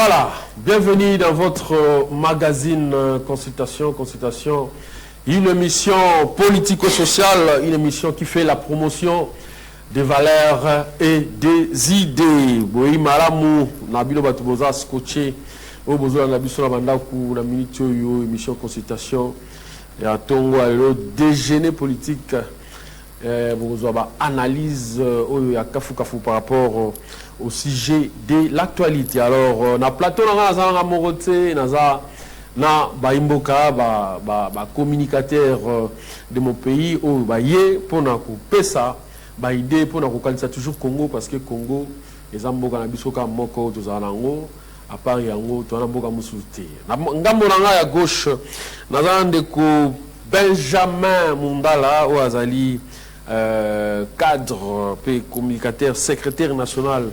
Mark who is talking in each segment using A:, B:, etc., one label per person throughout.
A: Voilà, bienvenue dans votre magazine Consultation. Une émission politico-sociale, une émission qui fait la promotion des valeurs et des idées. Oui, malamu, nabilo batuboza scotché, au besoin de la biso la bandaku, la minute yo émission Consultation, et à tongo alors déjeuner politique, besoin analyse à kafu par rapport au sujet de l'actualité. Alors, na plateau na morote na baimboka ba communicateur de mon pays ou ba ye pour na couper ça ba idée pour na kokalisa toujours Congo parce que Congo les amboka na bisoka moko tozalango à part yango to na mboka musuti na ngambo na ya gauche na ndeko Benjamin Mundala ou azali cadre pe communicateur secrétaire national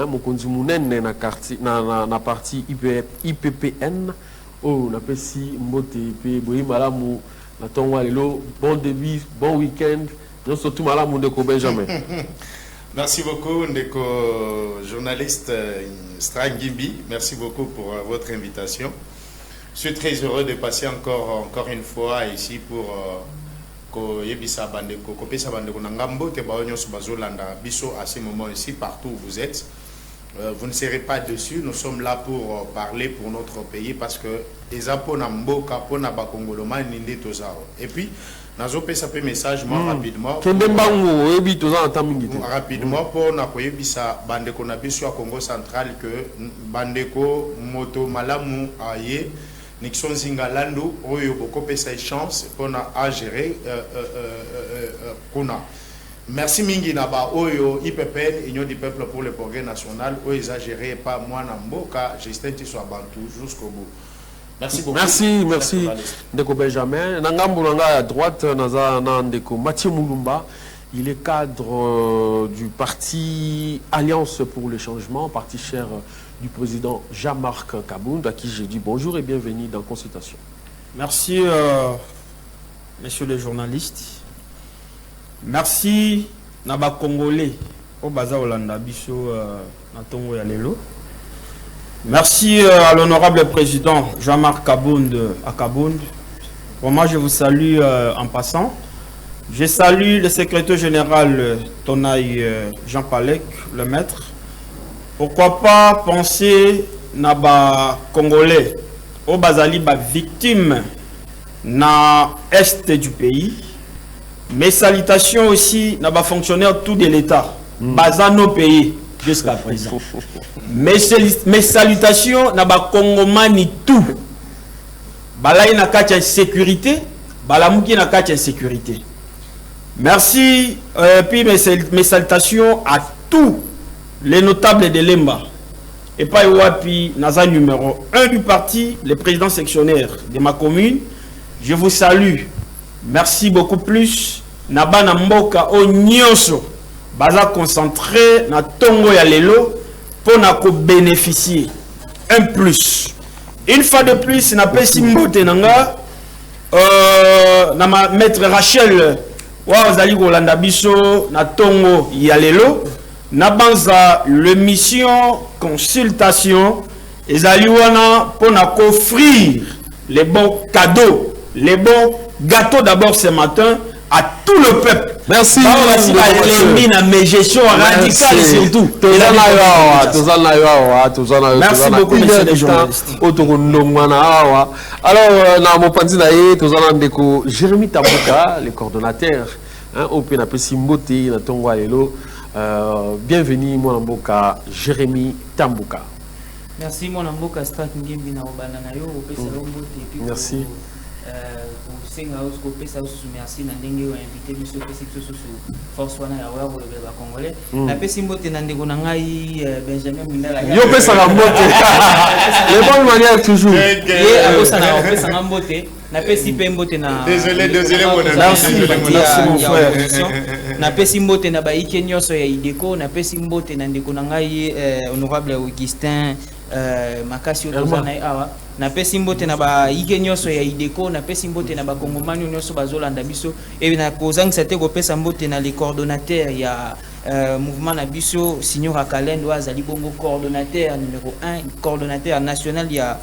A: mokonzi munene na parti IPPN oh na pesi mbote pe boyi malamu na tongo lelo bon début bon week-end non surtout malamu ndeko Benjamin.
B: Merci beaucoup ndeko journaliste Strangimbi, merci beaucoup pour votre invitation. Je suis très heureux de passer encore une fois ici pour ko yebisa bandeko ko pesa bandeko na ngambo te ba onyo bazolanda biso à ce moment ici partout où vous êtes. Vous ne serez pas dessus, nous sommes là pour parler pour notre pays parce que les apona mboka pona ba kongoloma ninde tozao. Et puis nazo pesa pe message moi rapidement.
A: Kendembango ebi toza ntamingi te.
B: Rapidement pour na ko yebisa bandeko na biso à Congo central que bandeko moto malamu aye Nixon Zingalandu oyo boko pesa chance pour na à gérer kuna. Merci mingi naba oyo IPPN Union du peuple pour le progrès national oyo exagéré pas moi namboka Justin Tiswa Bantu jusqu'au bout. Merci beaucoup.
A: Merci ndeko Benjamin nangambo nanga à droite naza na ndeko Mathieu Mulumba, il est cadre du parti Alliance pour le changement, parti cher du président Jean-Marc Kabound à qui j'ai dit bonjour et bienvenue dans Consultation.
C: Merci messieurs les journalistes. Merci Naba Congolais au Baza Olanda Biso Natongo Yalelo. Merci à l'honorable président Jean-Marc Kabound à Kabound. Pour moi, je vous salue en passant. Je salue le secrétaire général Tonaï Jean Palek, le maître. Pourquoi pas penser Naba Congolais au Bazali ba victime na est du pays. Mes salutations aussi n'a pas fonctionnaire tout de l'État, basant nos pays jusqu'à présent. Mes salutations n'a pas Congomani tout. Balaï na kacha sécurité, balamouki na kacha sécurité. Merci puis mes salutations à tous les notables de l'Emba. Et pas Wapi Naza numéro 1 du parti, le président sectionnaire de ma commune. Je vous salue. Merci beaucoup plus. Nabana mboka o nyonso baza concentré na tongo ya lelo pour na ko bénéficier un plus. Une fois de plus na pesi mbote nanga na ma maître Rachel wa ozali kolanda biso na tongo ya lelo na banza le mission consultation ezali wana pour na offrir les bons cadeaux, les bons gâteaux d'abord ce matin à tout le peuple.
A: Merci.
C: Merci beaucoup, monsieur les journalistes.
A: Alors, na mopanzi na ye tozana ndeko Jérémy Tambuka, le coordonnateur au PNAP Simbote na tongo lelo. Bienvenue mon mboka Jérémy Tambuka.
D: Merci mon mboka Strat Ngimbi na obana na yo opesa lombote.
A: Merci.
D: Merci na ndenge wa invité biso pesi biso force wana ya wa ba congolais na pesi mbote na ndeko na ngai Benjamin Mundala
A: yo pesa la mbote les bonnes manières toujours
D: ye akosa na pesa na mbote na pesi pe mbote na
B: désolé mon
D: merci mon frère na pesi mbote na ba ike nyonso ya ideko na pesi mbote na ndeko na ngai honorable Augustin makasi otozana awa na pesi mbote na ba ike nyonso ya ideko na pesi mbote na ba kongomani nyonso bazolanda biso et na kozangisa te ko pesa mbote na les coordonnateurs ya mouvement Nabiso Signor Akalendo azali bongo coordonnateur numéro 1, coordonnateur national il y a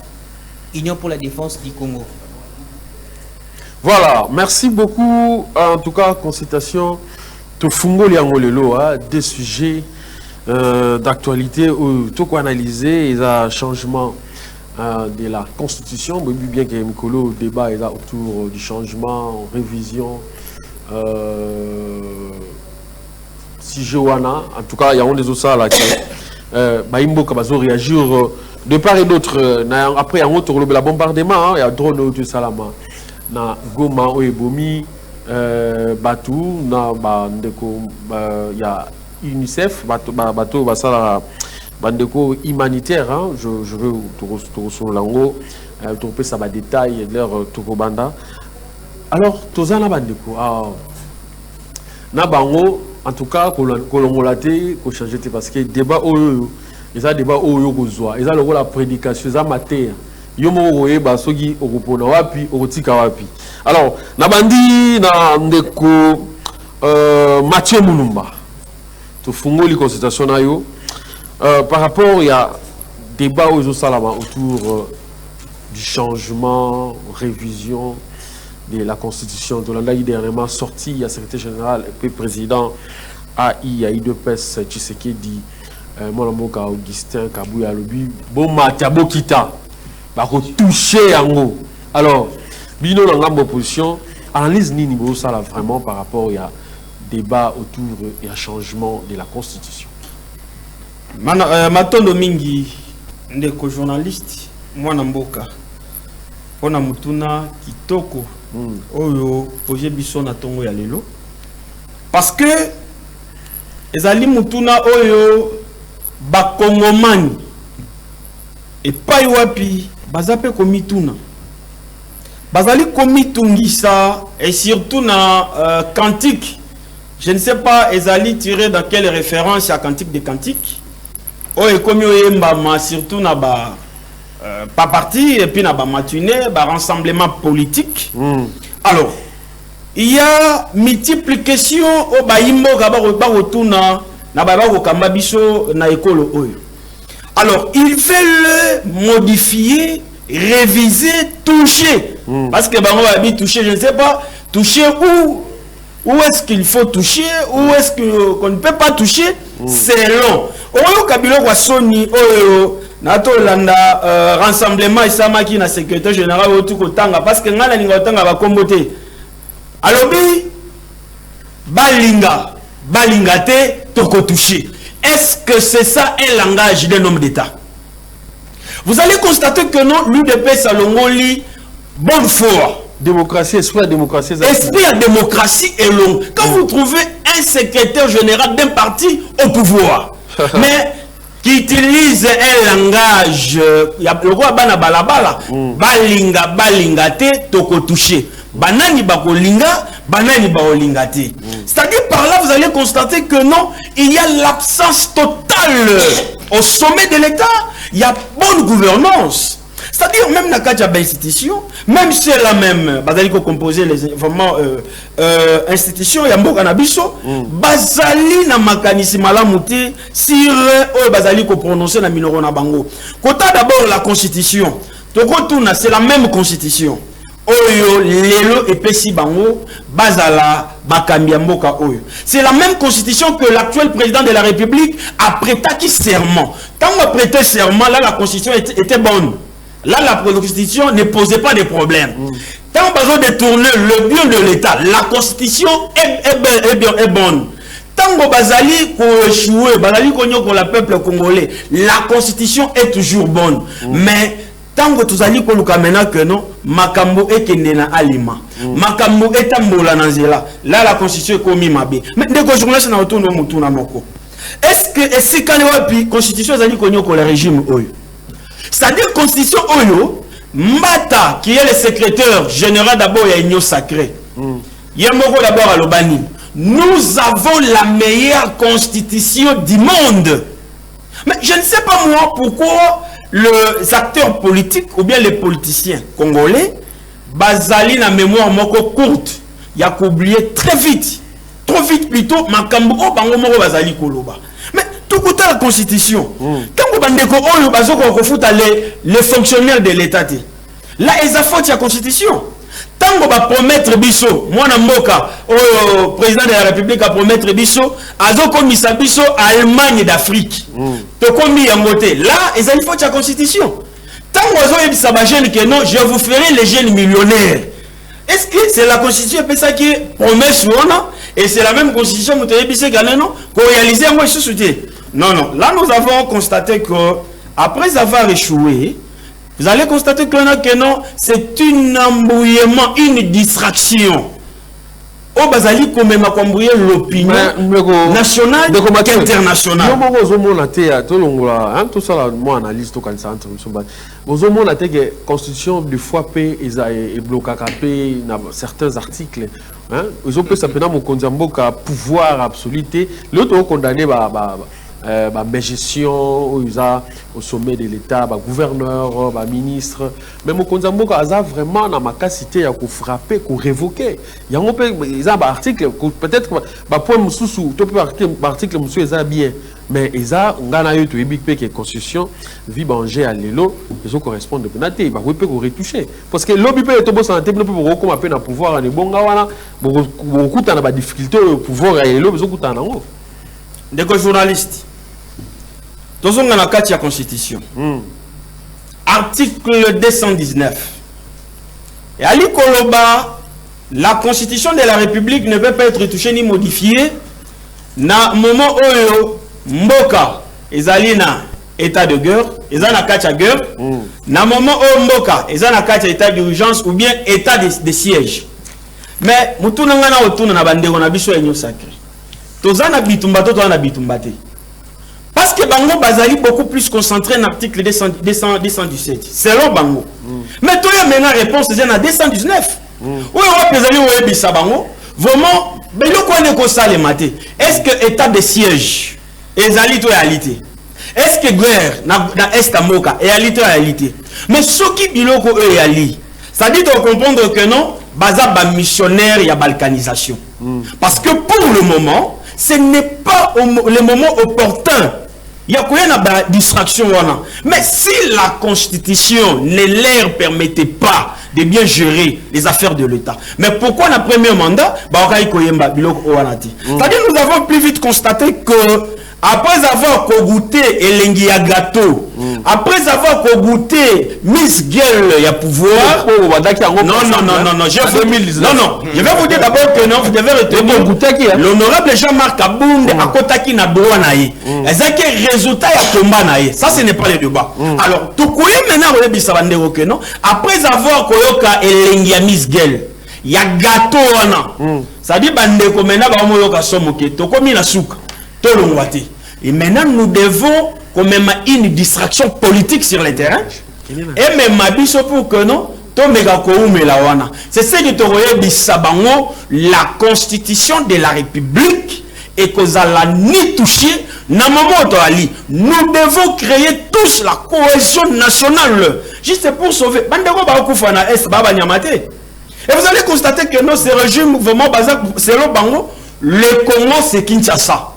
D: Union pour la défense du Congo.
A: Voilà, merci beaucoup. En tout cas, consultation de Fungo Liangolelo, des sujets d'actualité où tout quoi analyser, il y a un changement de la constitution, bien qu'il y ait un débat autour du changement, révision, si je wana, en tout cas, il y a des autres là qui Baimbo Kabazo réagir de part et d'autre. Après, il y a un autre le bombardement, il y a drone de Salama. Na Goma Oebomi Batou na bandeko ya UNICEF bateau basala bandeko humanitaire je veux tout lango tout ça ba détail leur tokobanda alors tozana bandeko na bango en tout cas kolongolate ko changer parce que débat oyo eza débat oyo kozwa eza la prédication eza matière. Basogi okupona wapi okotika wapi alors nabandi na ndeko Mathieu Mulumba tofungoli consultation nayo par rapport ya débat aux salama autour du changement révision de la constitution de l'année dernièrement sorti il y a secrétaire général et puis président AIDPS Tshisekedi Molamoka Augustin Kabuya Lobi bon Matiabo Kita va toucher en haut. Alors, bino dans la position, analyse ni niveau ça là vraiment par rapport à débat autour et à changement de la constitution.
C: Matondo mingi ndeko journaliste mwana mboka pona mutuna kitoko oyo projet biso na tongo ya lelo parce que ezali mutuna oyo bakongomani et pas wapi bazape komituna bazali komitungisa et surtout na cantique je ne sais pas ezali tiré dans quelle référence à cantique de cantique o ekomi oyembama surtout na ba pas parti et puis na ba matinée ba rassemblement politique alors il y a multiples questions au baimbo ba rotuna na ba kokamba biso na ekolo oyo. Alors, il fait le modifier, réviser, toucher. Parce que on va dire toucher, je ne sais pas, toucher où est-ce qu'il faut toucher, où est-ce qu'on ne peut pas toucher, c'est long. Oyo Kabilo Wasoni, Oyo, Nato Landa, rassemblement, Isama qui na secrétaire général, Oyo Kotanga, parce que Ngana Ningotanga va comboter. Alors, Balingate, Toko toucher. Est-ce que c'est ça un langage d'un homme d'État? Vous allez constater que non, l'UDP Salongoli, bonne foi.
A: Démocratie, esprit à démocratie.
C: Esprit à démocratie est long. Quand vous trouvez un secrétaire général d'un parti au pouvoir, mais qui utilise un langage, il y a le roi Bana Balabala, Balinga te toko touché. Banani bakolinga, banani baolingate. C'est-à-dire par là, vous allez constater que non, il y a l'absence totale au sommet de l'État. Il y a bonne gouvernance. C'est-à-dire même dans le cas de l'institution, même si elle a même, bazali ko composer les vraiment institutions, il y a beaucoup d'anabiso, bazali na mécanisme la monter sur bazali ko prononcer na minoro na bango. Kota d'abord la constitution. Tokotuna c'est la même constitution. Oyo lelo epesi bango bazala bakambi mboka oyo. C'est la même constitution que l'actuel président de la République a prêté serment. Quand on a prêté serment, là la constitution était bonne. Là la constitution ne posait pas de problème. Quand on a détourné le bien de l'État, la constitution est bonne. Tant que bazali ko échoué, bazali ko nyoko la peuple congolais, la constitution est toujours bonne. Mais tant que tu as dit que non, makambo ekendena alima, makambo etambola nanzela. Là la constitution est commis mabe. Mais dès que journaliste na autour no mutuna moko. Est-ce que c'est quand wapi constitution zali konyoko le régime oyo? C'est-à-dire constitution oyo Mbata qui est le secrétaire général d'abord ya Union sacrée. Yemoko d'abord à l'Obani. Nous avons la meilleure constitution du monde. Mais je ne sais pas moi pourquoi les acteurs politiques ou bien les politiciens congolais, bazali na mémoire moko courte, il y a qu'oublier très vite. trop vite plutôt makambo o bango moko bazali koloba. Mais tout côté la constitution. Quand vous bandeko oyo bazoko ko futa les fonctionnaires de l'état. Là ils a faute la constitution. Tango ba promettre biso mwana mboka oyo président de la République a promettre biso azoko misa biso Allemagne d'Afrique. To komi yangote. Là ils a faute la constitution. Tango azo yebisa ba jeune que non, je vous ferai les jeunes millionnaires. Est-ce que c'est la constitution ça qui est promesse et c'est la même constitution qu'on réalisait moi non, non. Là, nous avons constaté que après avoir échoué, vous allez constater que non, c'est un embrouillement, une distraction. Au Bazali, comme embrouiller l'opinion nationale et internationale.
A: Tout ça, moi, analyse, tout ça, vous avez que la constitution, des fois, est bloquée dans certains articles. Ils ont pu s'appeler mon pouvoir absolu. L'autre ont condamné gestion au sommet de l'État, gouverneur, ministre. Mais mon Konzamboka a vraiment dans ma capacité à frapper, à révoquer. Il y a un article, peut-être que point sous tout article monsieur est bien. Mais ils ont eu tout la constitution, vie banger à l'élo, ils ont correspondent de pénalité, ils vont retoucher. Parce que l'objet est tout bon santé, nous pouvons recommander un pouvoir en bon gawana, beaucoup de difficultés au pouvoir à l'élo, ils ont coûté en haut.
C: Des journalistes. Dans la carte de la Constitution, article 219. Et Ali Koloba, la Constitution de la République ne peut pas être touchée ni modifiée. Na moment où Mboka est na état de guerre, ils ont la carte de guerre. Na moment où Mboka est na carte d'état d'urgence ou bien état de siège. Mais mutuna ngana otuna na bandeko na biso enyo sacré. Tozana bitumba to na bitumbate. Parce que Bango Bazali beaucoup plus concentré dans l'article 217. Selon Bango. Mais toi, il y a maintenant réponse à 219. Oui, Bazali ou Ebissa Bango. Vraiment, est-ce que état de siège est réalité? Est-ce que guerre dans Estamoka est réalité? Mais ce qui biloko est réalité, ça dit de comprendre que non, Baza missionnaire, il y a balkanisation. Parce que pour le moment, ce n'est pas le moment opportun. Il y a quoi une distraction. Mais si la Constitution ne leur permettait pas de bien gérer les affaires de l'État, mais pourquoi dans le premier mandat, c'est-à-dire nous avons plus vite constaté que après avoir goûté Elengi à gâteau, après avoir goûté Miss Girl, il y a pouvoir. Non, je vais vous dire d'abord que non, vous devez retenir l'honorable Jean-Marc Abound à Kotaki na droit naïe. Et résultat ya combat naïe. Ça, ce n'est pas le débat. Alors, tout quoi maintenant, non, après avoir koyoka Elengi à Miss Girl, il y a gâteau ça dit bandeko maintenant ba moyoka somoke, to komi na souka. Et maintenant, nous devons quand même une distraction politique sur le terrain. Et même pour que non, c'est ce que tu as la Constitution de la République et que ça l'a ni touché. Nous devons créer tous la cohésion nationale. Juste pour sauver. Et vous allez constater que non, ce régime vraiment basé selon Bango, le Congo c'est Kinshasa.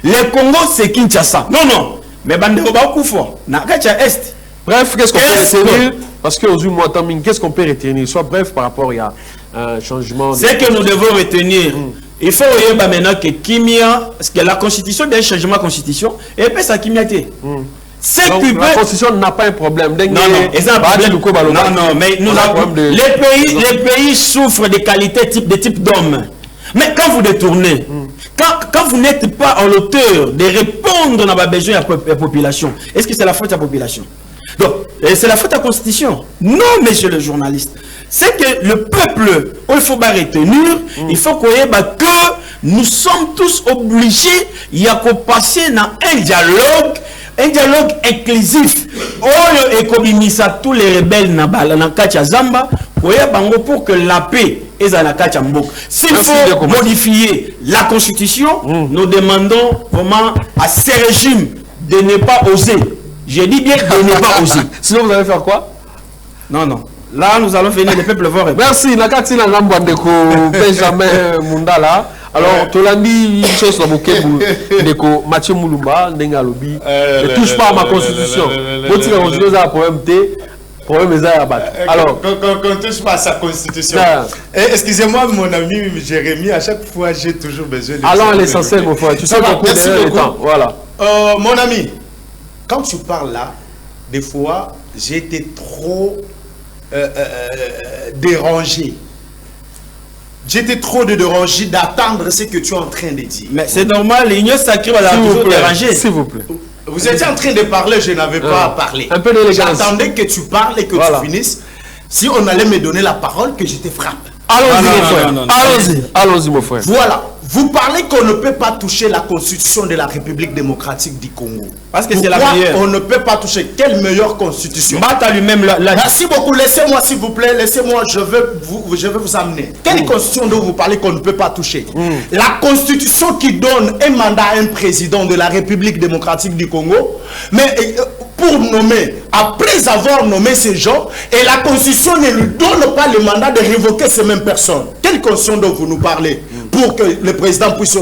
C: Le Congo c'est Kinshasa. Non, non. Mais Bandeko Baoukoufa, Nakacha Est.
A: Bref, qu'est-ce qu'on peut retenir? Parce que aux mois qu'est-ce qu'on peut retenir? Soit bref par rapport à un changement.
C: C'est que nous devons retenir. Il faut maintenant que Kimia, parce que la constitution d'un changement de constitution, et puis ça Kimia.
A: La constitution n'a pas un problème.
C: Non, non, mais nous avons les pays souffrent de qualités de type d'homme. Mais quand vous détournez, quand vous n'êtes pas à l'auteur de répondre à nos besoins de la population, est-ce que c'est la faute de la population? Donc, c'est la faute de la Constitution? Non, monsieur le journaliste. C'est que le peuple, il faut retenir, il faut que nous sommes tous obligés, il y a qu'à passer dans un dialogue inclusif. Et comme tous les rebelles dans Kachazamba, pour que la paix est dans la Kachambouk. S'il faut modifier la Constitution, nous demandons vraiment à ces régimes de ne pas oser. Je dis bien de ne pas oser.
A: Sinon, vous allez faire quoi?
C: Non, non. Là, nous allons venir, les peuples vont répondre.
A: Merci. Nakati na Nambandeko, Benjamin Mundala. Alors, Tolandi, une chose dans mon cas, Mathieu Moulumba, Ndengalobi, ne touche pas à ma constitution. Quand tu as un problème, alors,
B: qu'on ne touche pas à sa constitution. Excusez-moi, mon ami Jérémy, à chaque fois, j'ai toujours besoin de...
A: Allons à l'essentiel, mon frère. Tu sais beaucoup de temps. Voilà.
B: Mon ami, quand tu parles là, des fois, j'ai été trop dérangé. J'étais trop dérangé d'attendre ce que tu es en train de dire.
C: Mais c'est normal, l'union sacrée va toujours déranger.
A: S'il vous plaît.
B: Vous étiez en train de parler, je n'avais pas parlé.
A: Un peu d'élégance.
B: J'attendais que tu parles et que tu finisses. Si on allait me donner la parole, que je te frappe.
A: Allons-y, mon frère. Allons-y. Allons-y, mon frère.
B: Voilà. Vous parlez qu'on ne peut pas toucher la constitution de la République démocratique du Congo.
C: Parce que c'est la meilleure.
B: On ne peut pas toucher. Quelle meilleure constitution?
C: Mata lui-même la...
B: Merci beaucoup. Laissez-moi, s'il vous plaît. Laissez-moi, je vais vous amener. Quelle constitution dont vous parlez qu'on ne peut pas toucher? La constitution qui donne un mandat à un président de la République démocratique du Congo, mais pour nommer, après avoir nommé ces gens, et la constitution ne lui donne pas le mandat de révoquer ces mêmes personnes. Quelle constitution dont vous nous parlez? Pour que le président puisse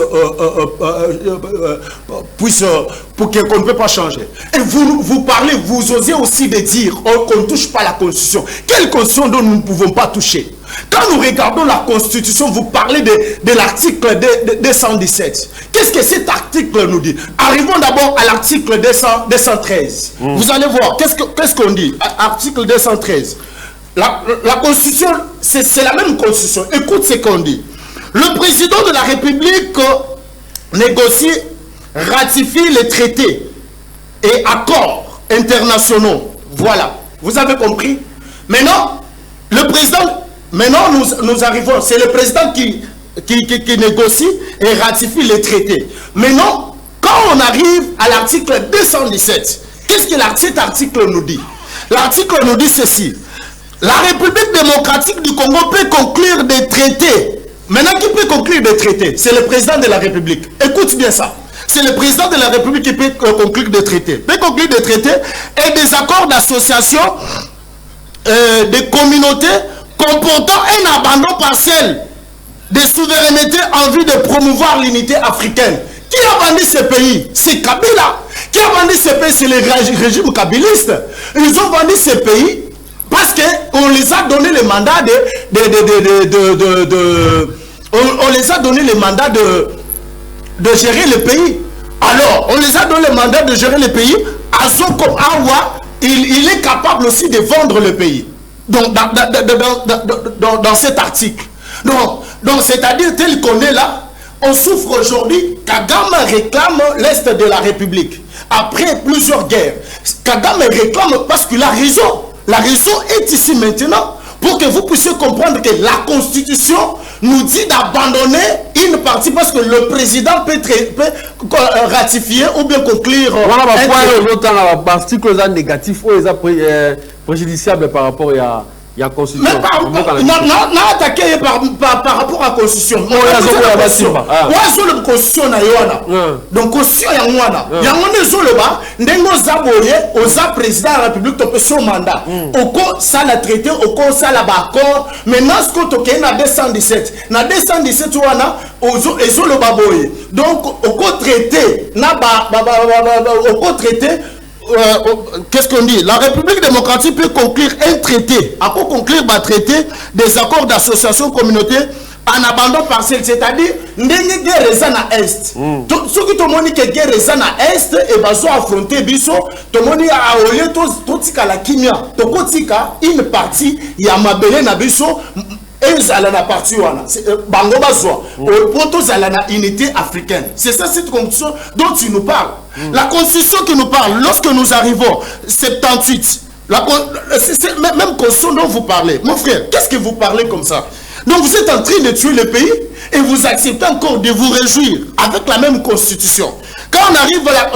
B: pour qu'on ne peut pas changer. Et vous parlez, vous osez aussi de dire qu'on ne touche pas la constitution. Quelle constitution dont nous ne pouvons pas toucher? Quand nous regardons la constitution, vous parlez de l'article 217. Qu'est-ce que cet article nous dit? Arrivons d'abord à l'article 213. Vous allez voir, qu'est-ce qu'on dit? Article 213. La constitution, c'est la même constitution. Écoute ce qu'on dit. Le président de la République négocie, ratifie les traités et accords internationaux. Voilà. Vous avez compris? Maintenant, le président, nous arrivons, c'est le président qui négocie et ratifie les traités. Maintenant, quand on arrive à l'article 217, qu'est-ce que cet article nous dit? L'article nous dit ceci. La République démocratique du Congo peut conclure des traités. Maintenant, qui peut conclure des traités? C'est le président de la République. Écoute bien ça. C'est le président de la République qui peut conclure des traités. Peut conclure des traités et des accords d'association des communautés comportant un abandon partiel des souverainetés en vue de promouvoir l'unité africaine. Qui a vendu ce pays? C'est Kabila. Qui a vendu ce pays? C'est le régime kabiliste. Ils ont vendu ce pays parce qu'on les a donné le mandat on les a donné le mandat de gérer le pays. Alors, on les a donné le mandat de gérer le pays. Azoko Awa, il est capable aussi de vendre le pays. Donc, dans cet article. Donc c'est-à-dire, tel qu'on est là, on souffre aujourd'hui. Kagame réclame l'Est de la République. Après plusieurs guerres, Kagame réclame parce qu'il a raison. La raison est ici maintenant pour que vous puissiez comprendre que la Constitution nous dit d'abandonner une partie parce que le président peut ratifier ou bien conclure.
A: Voilà, l'article négatif ou préjudiciable par rapport à la Constitution.
B: Mais non, attaqué par rapport à la Constitution. Donc, Constitution donc, Constitution, il y a un président de la République, tu peux son mandat. Au cours, ça l'a traité, au cours, ça l'a accord. Maintenant, ce que tu as 217. Dans 217, tu as le baboye. Donc, au cours traité, qu'est-ce qu'on dit? La République démocratique peut conclure un traité. À quoi conclure un traité des accords d'association communautaire en abandon partiel, c'est-à-dire n'engue guerre na est. Ce qui te montre que guerre na est et bazo affronter biso, te montre à oye to tika la kimia, to kotika une partie ya mabele na biso. Et zala na partie wana bango bazwa pour tous zala na unité africaine. C'est ça cette constitution dont tu nous parles. La constitution qui nous parle lorsque nous arrivons 78, c'est même constitution dont vous parlez. Mon frère, qu'est-ce que vous parlez comme ça? Donc vous êtes en train de tuer le pays et vous acceptez encore de vous réjouir avec la même constitution. Quand on arrive à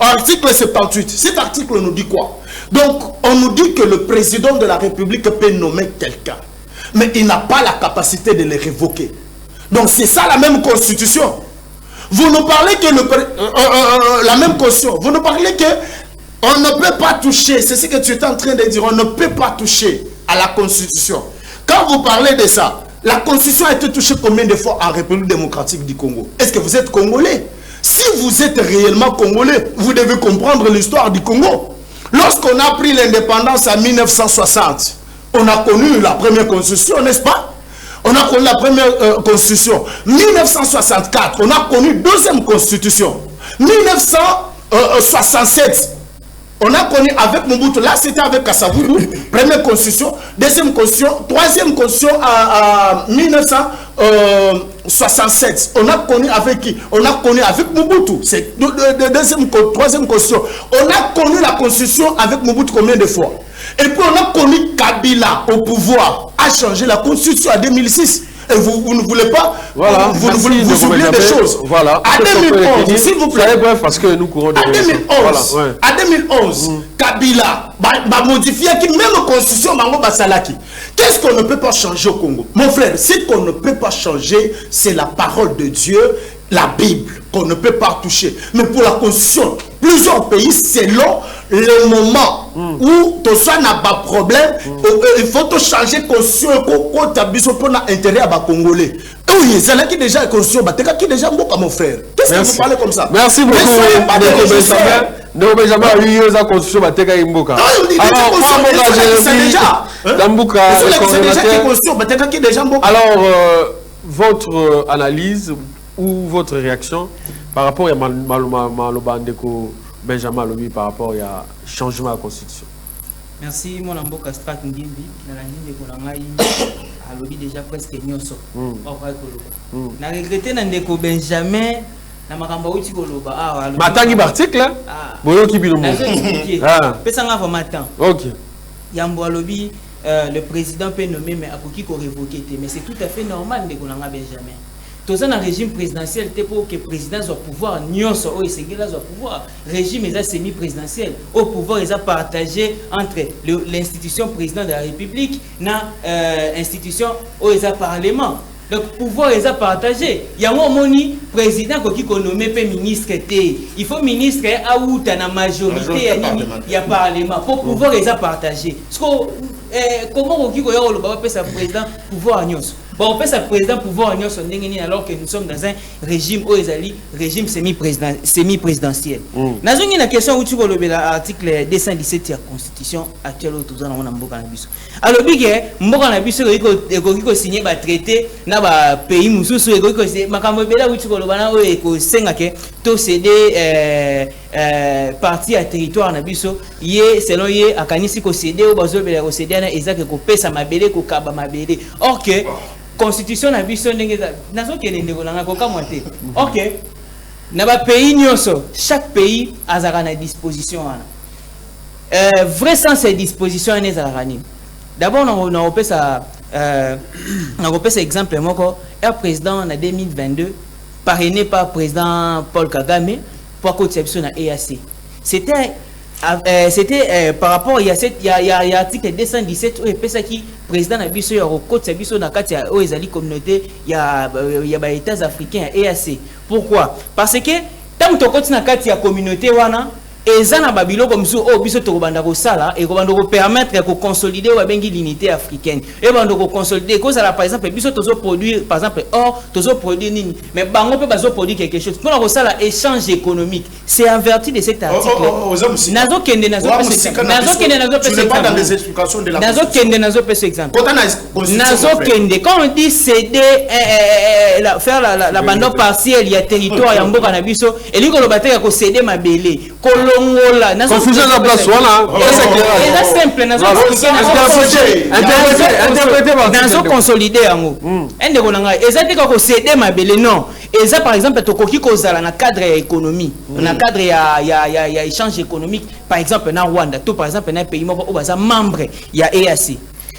B: l'article 78, cet article nous dit quoi? Donc on nous dit que le président de la République peut nommer quelqu'un, mais il n'a pas la capacité de les révoquer. Donc c'est ça la même constitution. Vous nous parlez que la même constitution, vous nous parlez que on ne peut pas toucher, c'est ce que tu es en train de dire, on ne peut pas toucher à la constitution. Quand vous parlez de ça,
E: La constitution a été touchée combien de fois en République démocratique du Congo? Est-ce que vous êtes congolais? Si vous êtes réellement congolais, vous devez comprendre l'histoire du Congo. Lorsqu'on a pris l'indépendance en 1960, on a connu la première constitution, n'est-ce pas? On a connu la première constitution. 1964, on a connu deuxième constitution. 1967, on a connu avec Mobutu, là c'était avec Kasavubu, première constitution, deuxième constitution, troisième constitution à 1967. On a connu avec qui? On a connu avec Mobutu, c'est deuxième, troisième constitution. On a connu la constitution avec Mobutu combien de fois? Et puis on a connu Kabila au pouvoir, a changé la constitution en 2006. Et vous ne voulez pas,
A: voilà,
E: vous oubliez des choses.
A: Voilà.
E: À 2011, s'il vous plaît.
A: Bref, parce que nous courons de
E: à 2011, voilà, ouais. À 2011, Kabila va modifier qui même la constitution Mango Basalaki. Qu'est-ce qu'on ne peut pas changer au Congo? Mon frère, ce qu'on ne peut pas changer, c'est la parole de Dieu, la Bible, qu'on ne peut pas toucher. Mais pour la constitution, plusieurs pays, selon le moment où tout ça n'a pas de problème, il faut changer la constitution pour l'intérêt à Congolais. Oui, c'est là qui déjà est constitution, qui déjà mon frère. Qu'est-ce que vous parlez comme ça?
A: Merci beaucoup. Non, Benjamin, oui, la constitution, alors, votre analyse ou votre réaction par rapport à Malobandeko Benjamin Lobi par rapport à changement de la constitution?
D: Merci, mon amboka Strat Ngimbi. A lobi déjà presque nyonso. Na regretté Nandeko Benjamin. Na makamba uti koloba ah
A: matangi article boyo ki bino mo
D: pesanga va matin.
A: OK.
D: Yambo alobi le président peut nommer mais akoki ko révoquer mais c'est tout à fait normal ndeko nanga Benjamin. Dans un régime présidentiel, c'est pour que le président soit pouvoir, nyonso o esengela soit pouvoir. Régime est semi-présidentiel. Au pouvoir est partagé entre l'institution président de la République et l'institution au parlement. Donc pouvoir est partagé. Il y a un moni président qui est nommé ministre. Il faut ministre à ou la majorité il y a parlement. Pour pouvoir est partagé. Comment on dit que le président pouvoir nyonso? Bon, on peut sa président pouvoir alors que nous sommes dans un régime régime semi-présidentiel. Nous avons une question où tu vois l'article 217 de la Constitution actuelle où nous avons un mboka na biso. Alors, mboka na biso ko signer ba traité na ba pays mususu ko makambo bela où tu vois bana o ko senga ke to céder parti à territoire na biso yé selon yé akanisi ko céder o bazo bela ko céder na ezaka ko pesa mabele ko kaba mabele. OK. Constitution na biso ndenge nazo kende ndeko nanga ko kamwate. OK. Na ba pays nyonso, chaque pays azaka na disposition wana. Vrai sens ces dispositions ene ezaka ni. D'abord na opesa exemple moko un président en 2022 parrainé par président Paul Kagame pour conception na EAC. C'était par rapport il y a article 217 où pesa qui président na biso ya côte biso na kati ya ezali communauté ya ba états africains EAC. Pourquoi? Parce que tant to côte na kati ya communauté wana ezana babilo comme so o biso to banda ko sala et ko banda ko permettre ko consolider wa bengi l'unité africaine et banda ko consolider ko ça par exemple biso to produire par exemple or to produire nini mais bango peut bazo produire quelque chose pour ko sala échange économique c'est en vertu de cet article nazo kende nazo pas dans les explications de la nazo kende nazo pese exemple nazo kende quand on dit céder faire la bande partielle il y a territoire ya mboka na biso et liko lo bateka ko céder mabele
A: confusion de la place voilà
D: c'est simple nazo consolider yango ende konanga ezati ko céder mabele non eza par exemple tokoki kozala na cadre ya économie na cadre ya échange économique par exemple na Rwanda to par exemple na pays moko baza membre ya EAC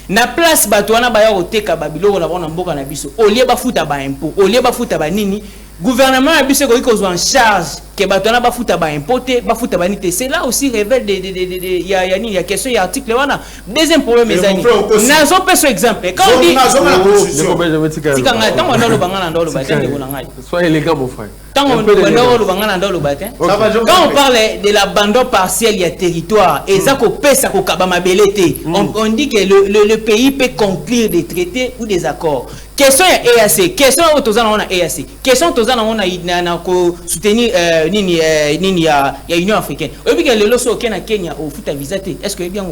D: na place bato wana baya oteka babiloko na bona mboka na biso olie bafuta ba impôt olie bafuta ba nini gouvernement ya biso ko en charge que batona ba futa ba importer ba futa ba nité, c'est là aussi révèle il y a question il y a article wana. Deuxième problème mes amis nazo pe ce exemple quand on dit tika ngata ngona lo bangana ndolo ba tende bona ngai
A: sois élégant mon frère
D: quand on parle de l'abandon partiel il y a territoire et ça ko pesa ko kabama belete on dit que le pays peut conclure des traités ou des accords. Question EAC, question autozana on a EAC, question autozana on a ko soutenir nini ya Union africaine. Obi ke le loso Kenya Kenya au futa visité. Est-ce que bien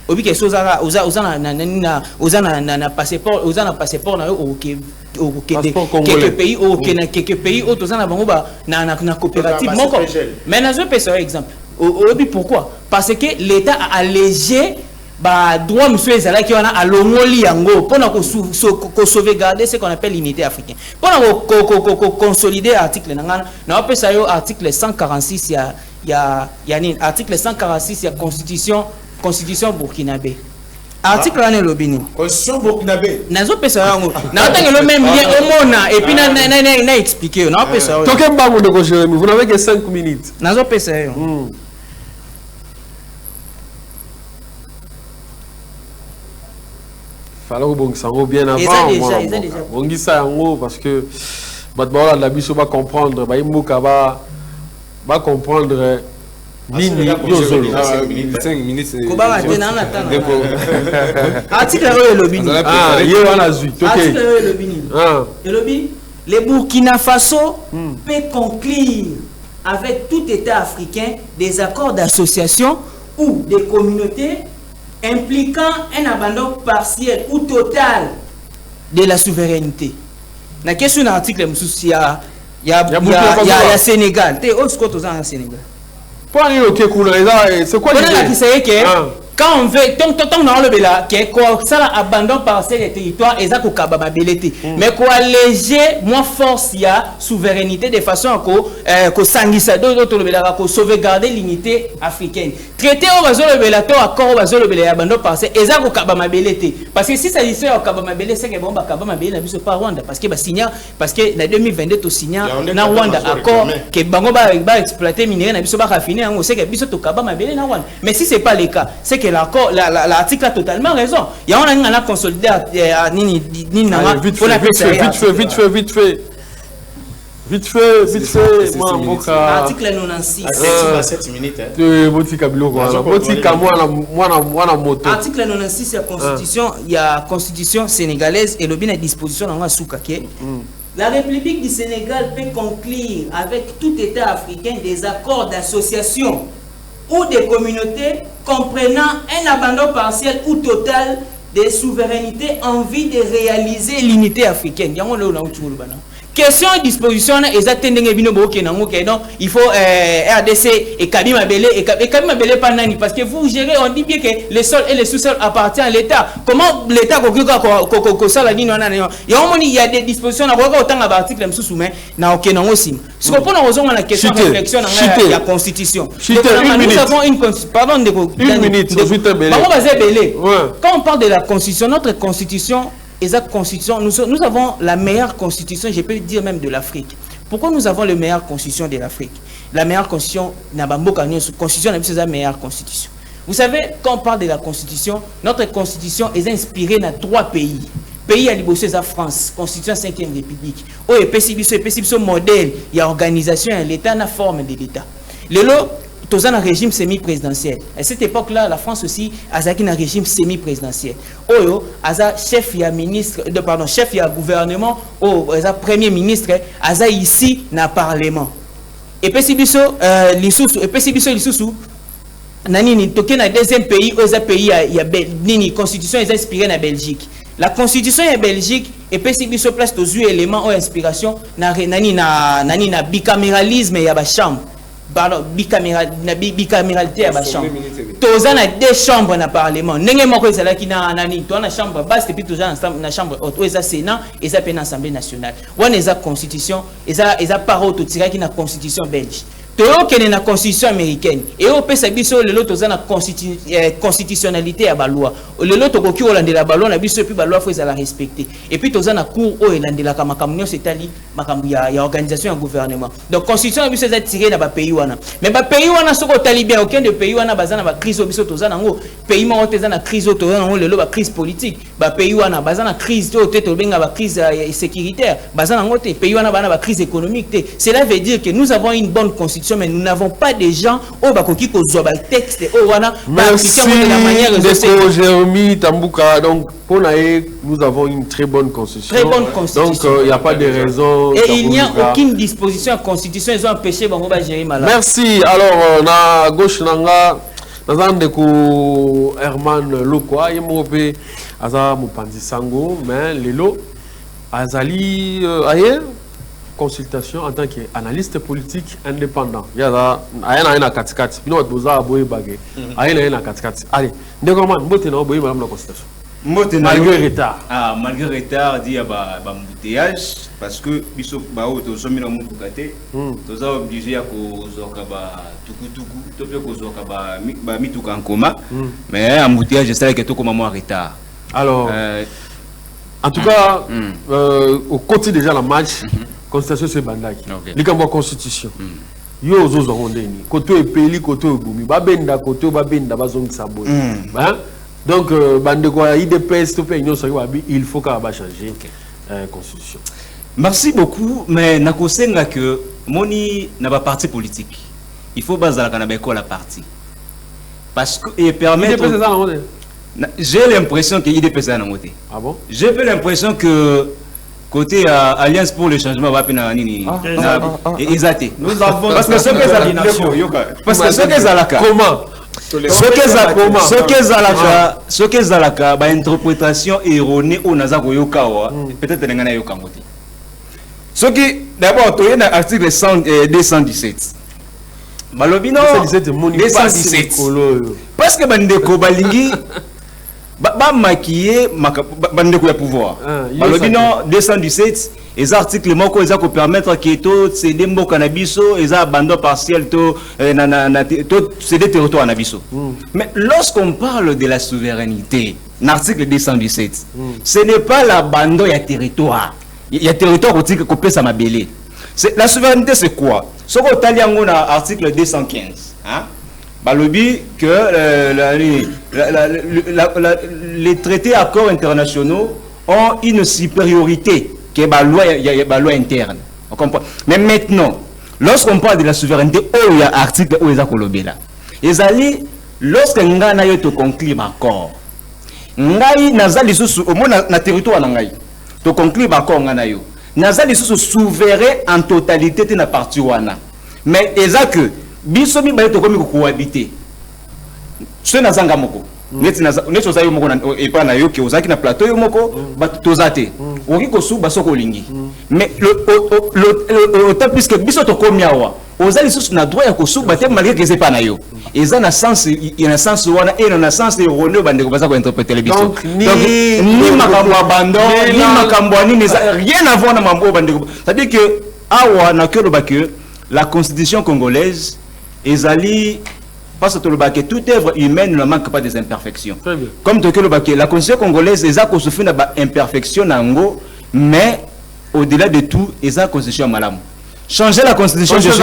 D: obi ke sozara ozana na passeport ozana passeport na quelques pays autozana bango ba na coopérative moko. Mais na je peux un exemple. Obi pourquoi? Parce que l'État a allégé bah droit monsieur ezala qui on a longoli yango pour sauvegarder ce qu'on appelle l'unité africaine pour consolider article na peut ça yo article 146 ya ni article 146 ya constitution burkinabé article là lobini
E: constitution burkinabé
D: nazo pesa yango na tango le même lien omona et puis na expliquer na pesa
A: tokemba ngo de Jérémy vous n'avez que 5 minutes
D: nazo pesa yo
A: fallait que bien avant déjà parce que la biso va comprendre va comprendre
F: 5 minutes
D: article le Burkina Faso peut conclure avec tout État africain des accords d'association ou des communautés impliquant un abandon partiel ou total de la souveraineté. Na question d'un article il y a Sénégal. Tu es au Sénégal.
A: C'est quoi
D: l'idée? Quand on veut, tant dans le béla, ça abandon partiel des territoires, et ça mais quoi alléger moins force il y a souveraineté de façon à sauvegarder l'unité africaine. Traité au bazol le béla, accord au bazol le béla, abandon partiel, et ça parce que si ça dit ça au Kabamabélé, c'est que bon Kabamabélé n'a pas Rwanda parce que signa parce que la 2022 to signa na Rwanda accord que bango ba exploiter minerai na biso ba raffiner, on sait que biso to Kabamabélé na Rwanda. Mais si c'est pas le cas, c'est que l'article a totalement raison. Il y a on a consolidé
A: vite fait
D: article 96
E: 7 minutes
D: article 96 il y a constitution sénégalaise et le bien disposition dans la soukake. La République du Sénégal peut conclure avec tout État africain des accords d'association ou des communautés comprenant un abandon partiel ou total des souverainetés en vue de réaliser l'unité africaine. Question et disposition il faut RDC et Kabima Belé et Kabima Belé pas nani parce que vous gérez, on dit bien que les sols et les sous-sols appartiennent à l'État. Comment l'État il y a des dispositions autant d'articles même sous mais na OK non aussi. Ce qu'on pose la question de réflexion dans la constitution. Nous avons une pardon de
A: une minute
D: quand on parle de la constitution, notre constitution constitution, nous avons la meilleure constitution, je peux dire même de l'Afrique. Pourquoi nous avons la meilleure constitution de l'Afrique? La meilleure constitution, constitution c'est la meilleure constitution. Vous savez, quand on parle de la constitution, notre constitution est inspirée dans 3 pays. Pays à l'Ibossé, la France, constitution 5e République. Oh, et PCB, modèle, il y a organisation, l'État, la forme de l'État. Tous un régime semi-présidentiel. À cette époque-là, la France aussi a un régime semi-présidentiel. Oyo, a chef et ministre, chef et gouvernement, a premier ministre, a ici na parlement. Et puis biso nani toke na deuxième pays, pays nini constitution est inspirée na Belgique. La constitution est Belgique et puis biso place tous les éléments ou inspiration na bicaméralisme et ba chambre. Bicaméralité à la chambre. Tous a 2 chambres dans le Parlement. N'engé moko ezala ki na nani, to na chambre basse et puis tous na chambre haute. Eza Sénat, eza pe na Assemblée nationale. Wana eza constitution, eza parole to tira ki na constitution belge. toyokene na constitution américaine et opesa biso lelo toza na constitutionnalité à baloi lelo tokoki olandela baloi na biso et puis baloi faut la respecter et puis toza na cour o elandela ka makambo setali makambo ya organisation ya gouvernement donc constitution na biso eza tiré na ba pays wana mais ba pays wana soko tali bien aucun de pays wana bazana ba crise biso toza nango pays mo toza na crise toza nango lelo ba crise politique ba pays wana bazana crise to te to benga ba crise sécuritaire bazana nango te pays wana bana ba crise économique te cela veut dire que nous avons une bonne constitution mais nous n'avons pas des gens au bakoki ko zoba texte au wana
A: merci de la manière de Jérémy Tambouka donc pour nous avons une très bonne constitution.
D: Très bonne constitution.
A: Donc il n'y a pas de raison.
D: Et il n'y a aucune disposition à la constitution ils ont empêché Bangoba gérer malade.
A: Merci. Alors na gauche nanga nazandeko Herman Lokwa yemope aza mupanzi sango mais lelo azali aye consultation en tant qu'analyste politique indépendant. Il y a un katikati. Bino boza boye bagé. Aye na katikati. Allez, ndeko man mbote na boye madame la constitution. Malgré retard.
G: Ah, malgré retard, il y a un embouteillage parce que biso bao to somi na mutu kate. To za obligé à kozoka ba tukutuku, to pe kozoka ba mituka en coma. Mais embouteillage c'est que to comme en retard.
A: Alors en tout cas au côté déjà la match constitution c'est bandaki. Likambo constitution. Yo ozozo ondeni. Koto epeli koto ebumi. Ba benda koto ba benda bazongisa boye. Hein? Donc, il faut qu'on va changer la constitution.
G: Merci beaucoup, mais nakosenga que moni n'a pas parti politique. Il faut baser la parti. Parce que et permettre. J'ai l'impression qu'il y a des personnes à côté.
A: Ah bon?
G: J'ai l'impression que côté Alliance pour le changement va peine exaté.
C: Nous avons
G: parce que ce que Zalaka.
A: Comment?
G: Ce que Zalaka, interprétation erronée au Naza Goyokawa, peut-être n'engana yokamote. Ce qui d'abord tu es dans l'article 217. Malobino 217. Parce que bandeko balingi ba maquiller bandeko ya pouvoir. Malobino 217 les articles moko eza ko permettre que tout céder mboka na biso eza abandon partiel to céder territoire na biso. Mais lorsqu'on parle de la souveraineté, l'article 217, ce n'est pas l'abandon ya territoire. Il y a territoire où que couper sa mabélé. La souveraineté c'est quoi? Ce qu'on tali yango na article 215, hein? Balobi que les traités accords internationaux ont une supériorité qui est la loi interne. On comprend. Mais maintenant, lorsqu'on parle de la souveraineté, il y a un article où il y a un article. Lorsque nous avons conclu un accord, nous avons au moins na territoire nangai. To conclure accord nganayo. Nazali sous souverain en totalité de la partie wana. Mais exact que bisomi ba to komi ko cohabiter. Ce nazanga moko. Neti oza yo moko et pas na yo ki ozaki na plateau yo moko ba tozate. Oki ko su ba soko lingi. Mais le temps puisque biso to komi awa. Ozali sous na droit ya ko su ba te malgré que c'est pas na yo. Eza na sens il y a un sens wana et na sens erroné bande ko baza ko interpréter les biso. Donc ni makambo abandon ni makambo ni rien à voir na mambo bande ko. C'est-à-dire que awa na que la constitution congolaise ezali parce que toute œuvre humaine ne manque pas des imperfections. Comme la constitution congolaise est à souffrir d'imperfection, mais au-delà de tout, est à constitution malam. Changer la constitution, je suis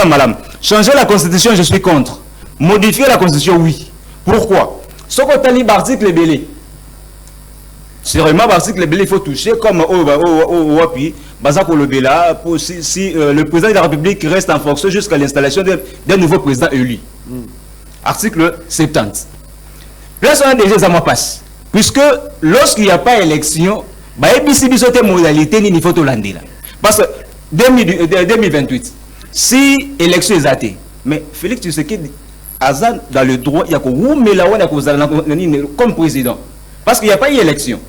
G: malam. Changer la constitution, je suis contre. Modifier la constitution, oui. Pourquoi? Ce qu'on a dit l'article belé. C'est vraiment l'article belé, il faut toucher comme Wapi, Bazako Lobela, si le président de la République reste en fonction jusqu'à l'installation d'un nouveau président élu. Article 70. Là, on a déjà ça passe. Puisque lorsqu'il n'y a pas d'élection, il y a des modalités ni faut l'année. Parce que 2028, si l'élection est athée, mais Félix, tu sais que Azan dans le droit, il y a comme président. Parce qu'il n'y a pas d'élection.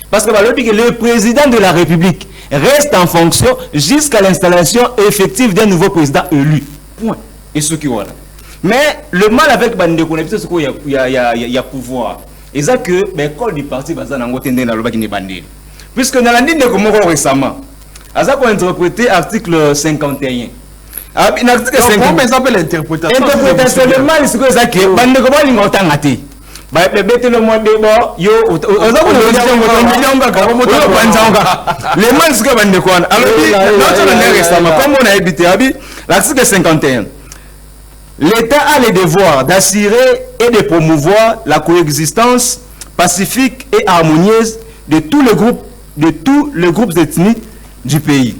G: Parce que le président de la République reste en fonction jusqu'à l'installation effective d'un nouveau président élu. Point. Et ce qui voilà. Mais le mal avec Bandeko, c'est qu'il y a pouvoir. Et ça que l'école du parti va s'en puisque dans la ligne de Komoro récemment, Azako a interprété l'article 51.
A: l'article 5. Comment ça s'appelle l'interprétation?
G: Interprétation le mal c'est que ça que bande ko ba linga otangati. Ba bete le monde bo yo ozaku le mal c'est que bande ko alors notre dernier récemment comme on a habité abi l'article 51. L'État a le devoir d'assurer et de promouvoir la coexistence pacifique et harmonieuse de tous les groupes ethniques du pays.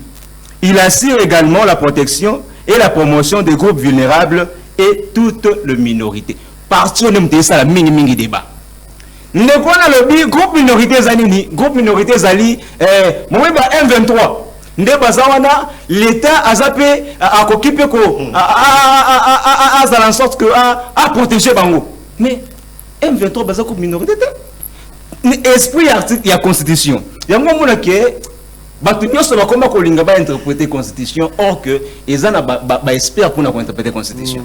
G: Il assure également la protection et la promotion des groupes vulnérables et toutes les minorités. Partout où nous ça la mingi débat. Nous avons le groupe minorité zali groupe minorité zali M23. L'État a zappé à occupé à en sorte que à protéger Bango. Mais M23 basa groupe minorité. Esprit article il y a constitution. Il y a un moment que Batunios va comment kolinga ba interpréter constitution or que ils en a espère pour interpréter constitution.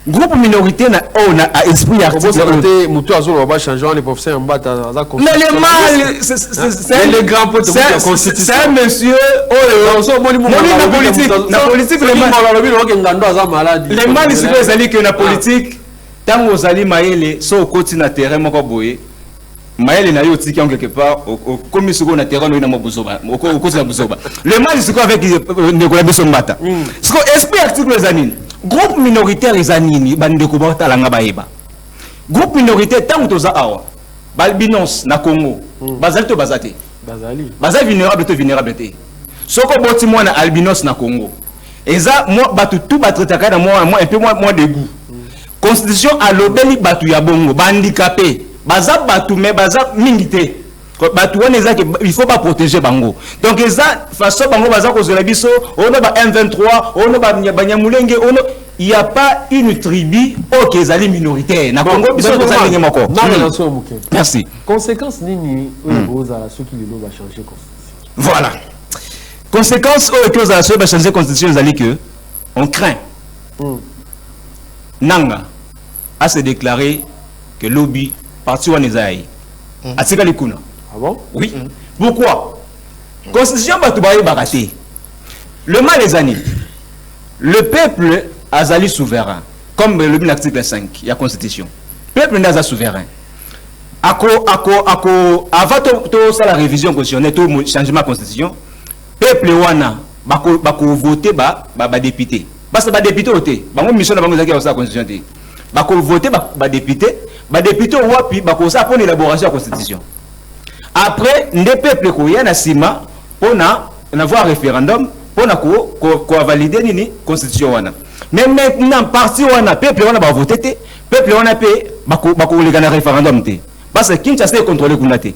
G: Groupe minorité na esprit article
A: Moutou Azolo va changer les professeurs en bas
G: mais le mal c'est le grand pote de la constitution. C'est un monsieur la politique le mal c'est que la politique tant aux alliés maïle so côté na terrain moko boye maïle na yo tiki en quelque part au comme ce qu'on a terrain na mobuzoba au côté na buzoba le mal c'est quoi avec Nicolas Bessombata ce que esprit article les anines groupe minoritaire les anini bande ko ba talanga baeba groupe minoritaire tant toza awa balbinos na Congo bazali to bazate bazali vulnérable te soko boti mwana albinos na Congo eza moi batu tout batretaka na moi un peu moins de goût constitution a lobeli batu ya bongo bandicapé baza batu mais baza mingité batu wana eza il faut pas protéger bango donc eza façon bango baza ko zola biso ono ba M23 ono ba banyamulenge ono il y a pas une tribu au kezali minoritaire na Congo biso ko zali ngemo merci
A: conséquence nini aux à ceux qui le va changer constitution
G: voilà conséquence aux clauses à ceux va changer constitution zali que on craint Nanga a se déclaré que lobby parti Wanezai a tigali kuna.
A: Ah bon?
G: Oui. Pourquoi? Constitution Batoubaye Baraté. Le mal les années. Le peuple a zali souverain. Comme le l'article 5, il y a constitution. Le peuple n'est pas souverain. Avant ça la révision constitutionnelle, tout changement de constitution, peuple wana bako voter ba député. Parce que ba député oté, bango mission na bango zaki la constitution té. Bako voter ba député wapi bako ça pour l'élaboration de la constitution. Après les peuples ko ya na sima pour na avoir référendum pour na ko valider nini constitution wana. Mais maintenant parti wana peuple wana ba voter té, peuple wana pe bako le gana référendum té. Parce que Kinshasa est contrôlé kunate.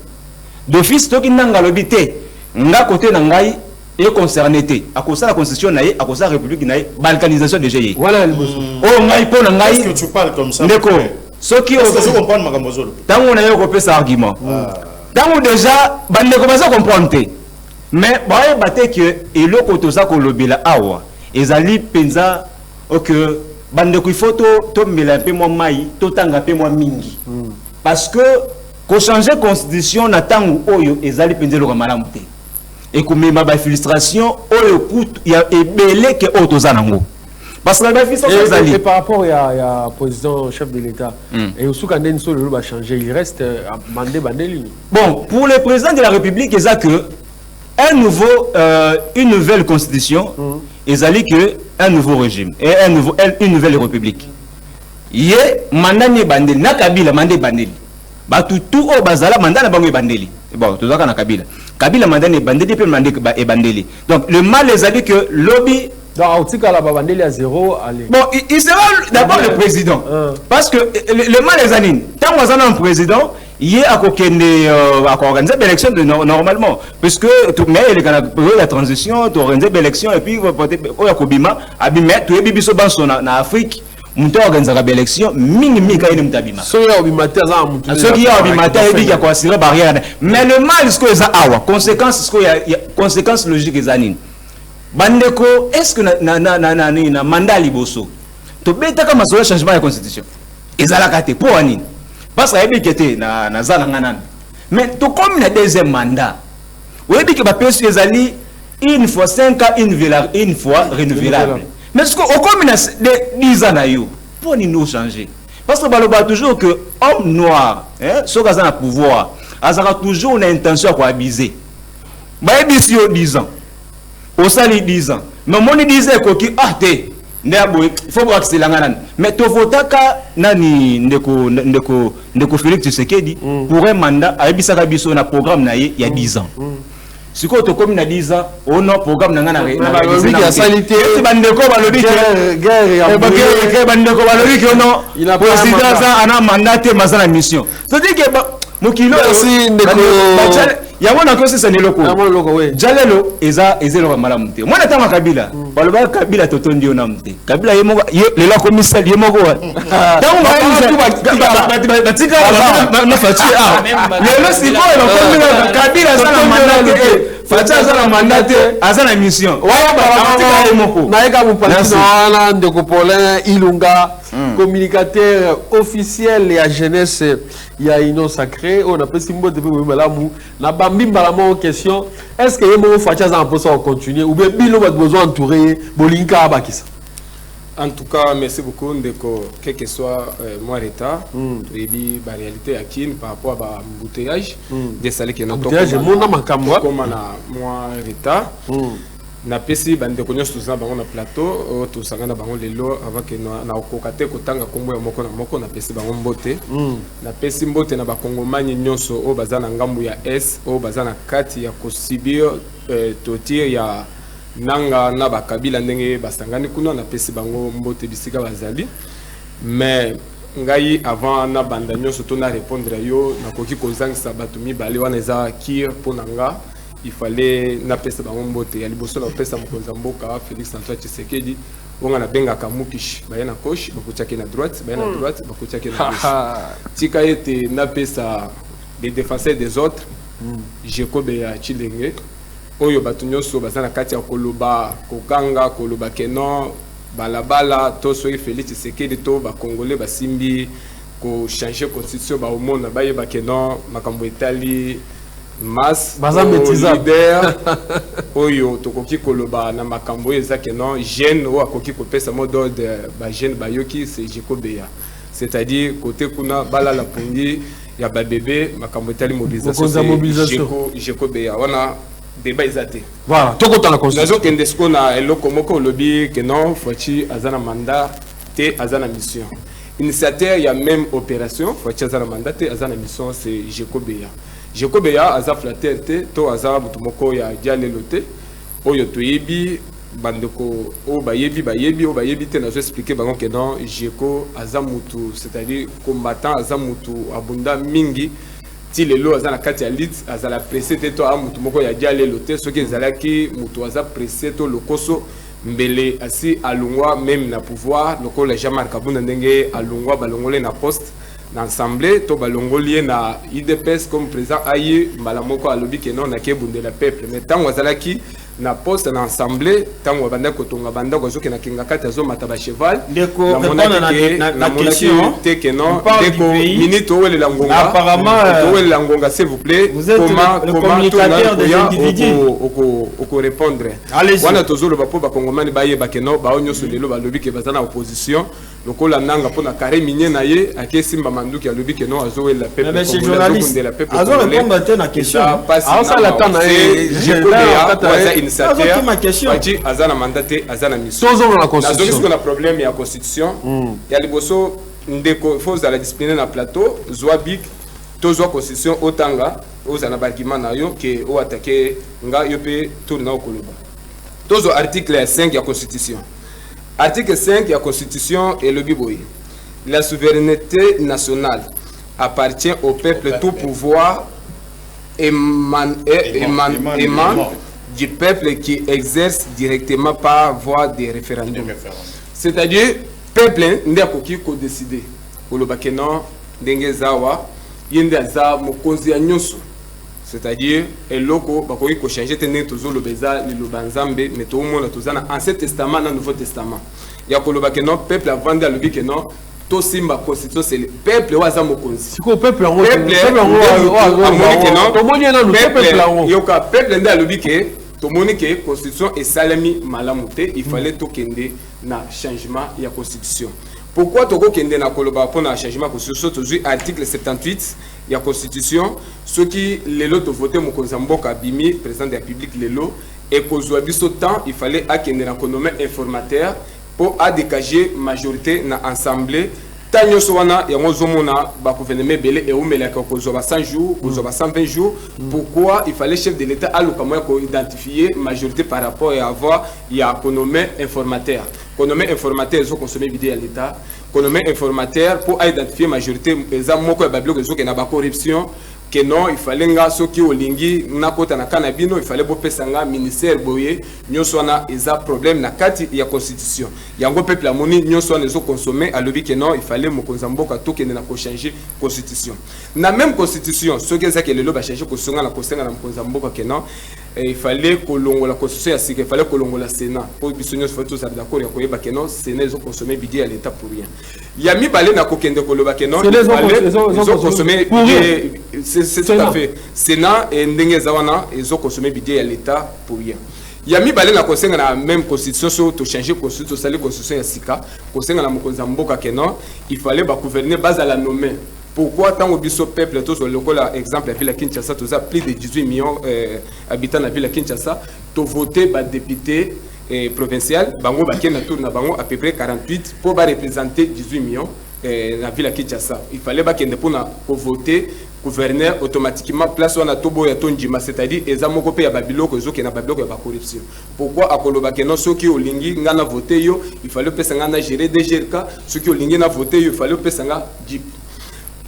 G: D'office to kinanga lobité nga côté na ngai et concerné à cause de la constitution naïe à cause de la république naïe balkanisation de GIE
A: voilà le
G: oh ngai po ngai
B: est-ce que tu parles comme ça
G: ndeko ce qui
B: est-ce que je comprends magambozolo
G: tant on a eu repéré cet argument tant déjà bande commencer à comprendre mais boye baté que et le côté ça ko lobela awa ezali penza que bande ko photo to mela pe mo mai to tanga pe mo mingi parce que ko changer constitution na tangu oyo ezali penza lo malamu te et comme ma illustration il y a belé que autozanango parce que la illustration
A: et par rapport à président chef de l'État et au soukanden sur le va changer il reste mandé bandeli
G: bon pour le président de la République c'est que une nouvelle constitution ezali que un nouveau régime et une nouvelle république yé mandani bandeli na Kabila mandé bandeli batu tout au bazala mandana bango bandeli bon tout ça na Kabila mandane bandeli pe mandé e bandeli donc le mal les a dit que lobby
A: dans article la bandeli à 0 allez
G: bon il sera d'abord le président parce que le mal les anines tant qu'on a un président il est à organiser l'élection normalement parce que mais la transition tu organiser l'élection et puis o ya kobima abima tu ebibiso banso na Afrique muto organiser l'élection mingi ka ine mutabima
A: so ya obimata za mutu
G: so ya obimata ebi ya kwasira barrière mais le mal ce que ça awa conséquence ce que ya conséquence logique ezanine bandeko est-ce que na mandat liboso to beta kama so changement de constitution ezala kate pour anine parce que ebi kete na zana ngana mais to comme na deuxième mandat ebi ke ba pesu ezali une fois 5 ans une fois renouvelable Mais ce qu'on comme de 10 ans, pour nous changer. Parce que baloba toujours que homme noir, ceux qui ont le pouvoir, ils ont toujours une intention de abuser. Bah, ils ont 10 ans. Au sali 10 ans. Mais mon 10 ans, il faut voir que c'est la gagne. Mais tu vois que nani ndeko Félix Tshisekedi pour un mandat avec bisaka biso na programme na il y a 10 ans. Si tu as comme 10 ans, on a un programme na
A: la salité.
G: C'est bandeko balobi guerre bandeko balobi que non. Il a président ça a mandaté mazana mission. C'est-à-dire que mokilo aussi ndeko il y a un aussi c'est neloko. Jalelo ezelo malamu te. Moi natama Kabila. Baloba Kabila totondi ona mte. Kabila yemo le la commissaire yemo ko. Tango batika na fati le lo siko na Kabila sana mandate. Facha sana mandate azana mission. Waya batika yemo ko. Na eka mupalisi na ndeko Paulin Ilunga, communicateur officiel et à jeunesse. Il y a une sacrée, on a pas si mot de malamu na bambi malamu question est-ce que yemo facha za peut ça continuer ou bien bilo va besoin entourer bolinka abakisa.
F: En tout cas, merci beaucoup ndeko quel que soit moi retard et bi ba réalité à Kin par rapport à embouteillage des salés qui n'ont pas comme na moi retard na pesi bande konyo stuza bango na plateau to sangana bango lelo avant que na okokate kotanga kombo ya moko na pesi bango mbote na pesi mbote na bakongomani nyonso o bazana ngambu ya S o bazana kati ya kosibir totir ya nanga na bakabila ndenge basangani kuna na pesi bango mbote bisika bazali mais ngai avant na banda nyonso to na répondre yo na koki kozangisa bato mibale wana eza kir ponanga. Il fallait napesa bango mbote ya liboso na pesa mokonza mboka Félix Antoine Tshisekedi on a benga kamukish baya na gauche bakotiaki na droite baya na droite bakotiaki na gauche tika ete napesa les défenseurs des autres Jekobe ya Chilenge oyo bato nyonso bazana kati ya koloba kokanga koloba kenon balabala to soki Félix Tshisekedi to ba congolais basimbi ko changer constitution ba omona bayeba kenon makambo etali mas leader oyo tokoki koloba na makambo eza ke non jeune o akoki kopesa modo de ba jeune bayoki c'est Jekobeya, c'est-à-dire côté kuna bala la pongi ya ba bébé makambo tali mobilisation Jekobeya wana débat ezate
A: voilà toko ta la constitution
F: nazo kende sko na eloko moko lobi ke non Fouachi azana mandat te azana mission initiateur ya même opération Fouachi azana mandat te azana mission c'est Jekobeya. Jekobeya aza flaterte to aza mutumoko ya dialelo te oyo toyebi bandeko o bayebi te nazo expliquer bango que non Jeko aza mutu c'est-à-dire combattant aza mutu abunda mingi ti lelo aza na kati ya lit aza la pressé te to a mutumoko ya dialelo te soki ezalaki mutu aza pressé to lokoso mbele asi alungwa même na pouvoir lokola Jean-Marc Kabunda ndenge alungwa balongole na poste l'Assemblée, to balongolier na IDPS comme président aye malamoko alobi ke non na kebunde la peuple mais tant wazalaki na poste na assemblée tant wabanda kotonga banda ko zoke na kinga kata zo mataba cheval
C: ndeko na question
F: te ke non ndeko minute wele la ngonga
C: apparemment
F: wele la ngonga s'il vous plaît
C: comment communicateur des individus
F: oko répondre wana tozolo bapo ba kongomani baye ba ke non ba onyoso lelo balobi ke bazana opposition lokola nanga pona carré minier na ye akesimba manduki alobi ke non azo wele la peuple
C: monsieur journaliste azo répondre à ta question
A: ça la temps
F: na initiateur Fouachi azana mandaté azana mission
A: toujours la constitution
F: na problème ya constitution ya liboso ndeko faut la discipliner na plateau zoabik tozo constitution otanga ozana bargima na yo ke o attaquer nga yo pe tourna okoloba tozo article 5 ya constitution article 5 ya constitution et le biboy la souveraineté nationale appartient au peuple, tout pouvoir émane du peuple qui exerce directement par voie des référendums. C'est-à-dire, peuple n'a pas décidé. C'est-à-dire, il faut changer toujours le beza, le banzambe, mais tout le monde a Ancien Testament, dans le Nouveau Testament. Il y a le peuple a vendu le bique non. To simba constitution c'est le peuple waza mokonzi.
A: Siko peuple
F: yoka peuple nda lobi ke tomoni que constitution et salami malamuté, il fallait tout kende na changement ya constitution. Pourquoi toko kende na koloba pour na changement constitution toujours article 78 ya constitution ceux qui lelo to voter mokonza mboka bimi président de la République lelo et kozwa biso temps il fallait akende na konomé informateur pour a dégager majorité na assemblée tanyo sowana ya ngozomona ba gouvernement belé et umela ka kozwa 100 jours kozwa 120 jours pourquoi il fallait chef de l'état alukamwa ko identifier majorité par rapport à avoir ya konomé informateur ils ont consommé bidé à l'état konomé informateur pour identifier majorité eza moko ya bablo kezo ke na ba corruption que non il fallait nga soki olingi na kota na kanabino il fallait bopesa nga ministère boye nyonso wana eza problème na kati ya constitution yango peuple amoni nyonso wana ezo consommer alobi que non il fallait mokonza mboka to kende na ko changer constitution na même constitution soki eza ke lelo ba changer constitution na kosenga na mokonza mboka que non il fallait kolongo la constitution ya sika il fallait kolongo la sénat pour biso nyonso faut tous d'accord ya koyeba que non sénat ezo consommer budget à l'état pour rien yami balé na kokende koloba que non il fallait ezo consommer c'est tout à fait sénat et ndenge zawana ezo consommer budget à l'état pour rien yami balé na kosenga na même constitution so to changer constitution sali constitution ya sika kosenga na mokonza mboka que non il fallait ba gouverner base à la nommer. Pourquoi tant au biso peuple tous au local exemple la ville à Kinshasa tous a plus de 18 millions habitants la ville à Kinshasa to voter ba député provincial bango ba kena tour na bango à peu près 48 pour ba représenter 18 millions la ville à Kinshasa il fallait ba kende pour na voter gouverneur automatiquement place on a tobo ya tonjima c'est-à-dire ezamoko pe ya babiloko ezoke na babiloko ya ba corruption pourquoi akoloba ke non soki olingi ngana voter yo il fallait pesa ngana gérer DGRK soki olingi na voter yo il fallait pesa nga jip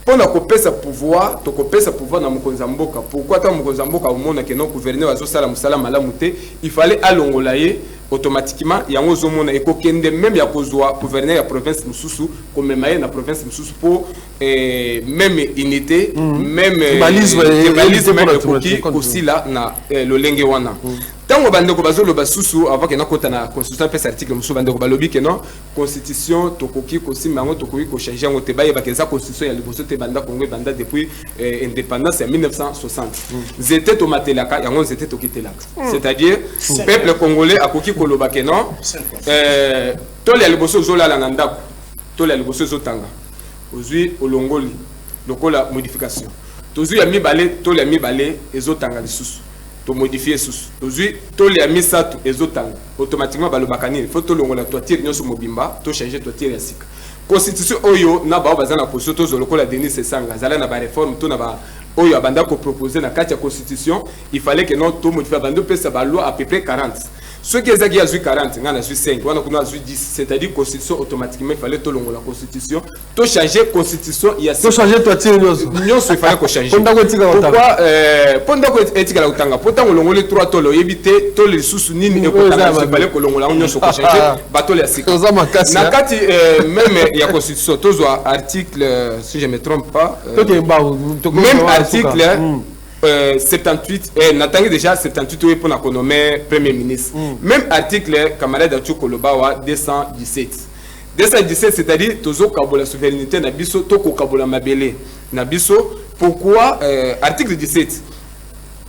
F: pour na kopesa pouvoir to kopesa pouvoir na mokonza mboka pourquoi ta mokonza mboka omona ke non gouverneur azo sala musala malamu te il fallait alongola ye automatiquement yango zomona ekokende même ya kozwa gouverneur ya province mususu komema ye na province mususu pour même unité même balise même koki kosila na lolenge wana tango bandeko bazolo basusu avant que na kota na constitution pesa article mususu bandeko balobi ke non constitution tokoki kosimba ngo tokoki ko changer ngo te baye bakeza constitution ya liboso te banda Congo banda depuis indépendance en 1960 zete to matelaka yango zete to kitelaka c'est-à-dire peuple congolais akoki koloba ke non tole ya liboso zola la ndako tole ya liboso zotanga ozui olongoli lokola modification tozui ya mibale tole ya mibale ezotanga lisusu to modifier sous tozui tole ya misato ezotanga automatiquement balobakani il faut tolongola toiture nyonso mobimba to changer toiture ya sika constitution oyo na bao bazana position to lokola Denis Sesanga zala na ba réforme to na ba oyo abanda ko proposer na kati ya constitution il fallait que non to modifier bando pesa ba loi à peu près 40 ceux qui ezaki azui 40 ngana azui 5 wana kuna azui 10 c'est-à-dire constitution automatiquement il fallait tolongola constitution to changer constitution ya to
A: changer toiture
F: nyonso il fallait ko changer pourquoi ponda ko etika la utanga potang olongole 3 tolo yebite to le susu nini ekotanga il fallait ko longola nyonso ko changer bateau ya sika na kati même ya constitution tozwa article si je me trompe pas même article 78 n'attendez déjà 78 pour la nommer premier ministre même article camarade Achou Kolobawa 217 c'est-à-dire tozo kabola souveraineté na biso toko kabola mabele na biso pourquoi article 17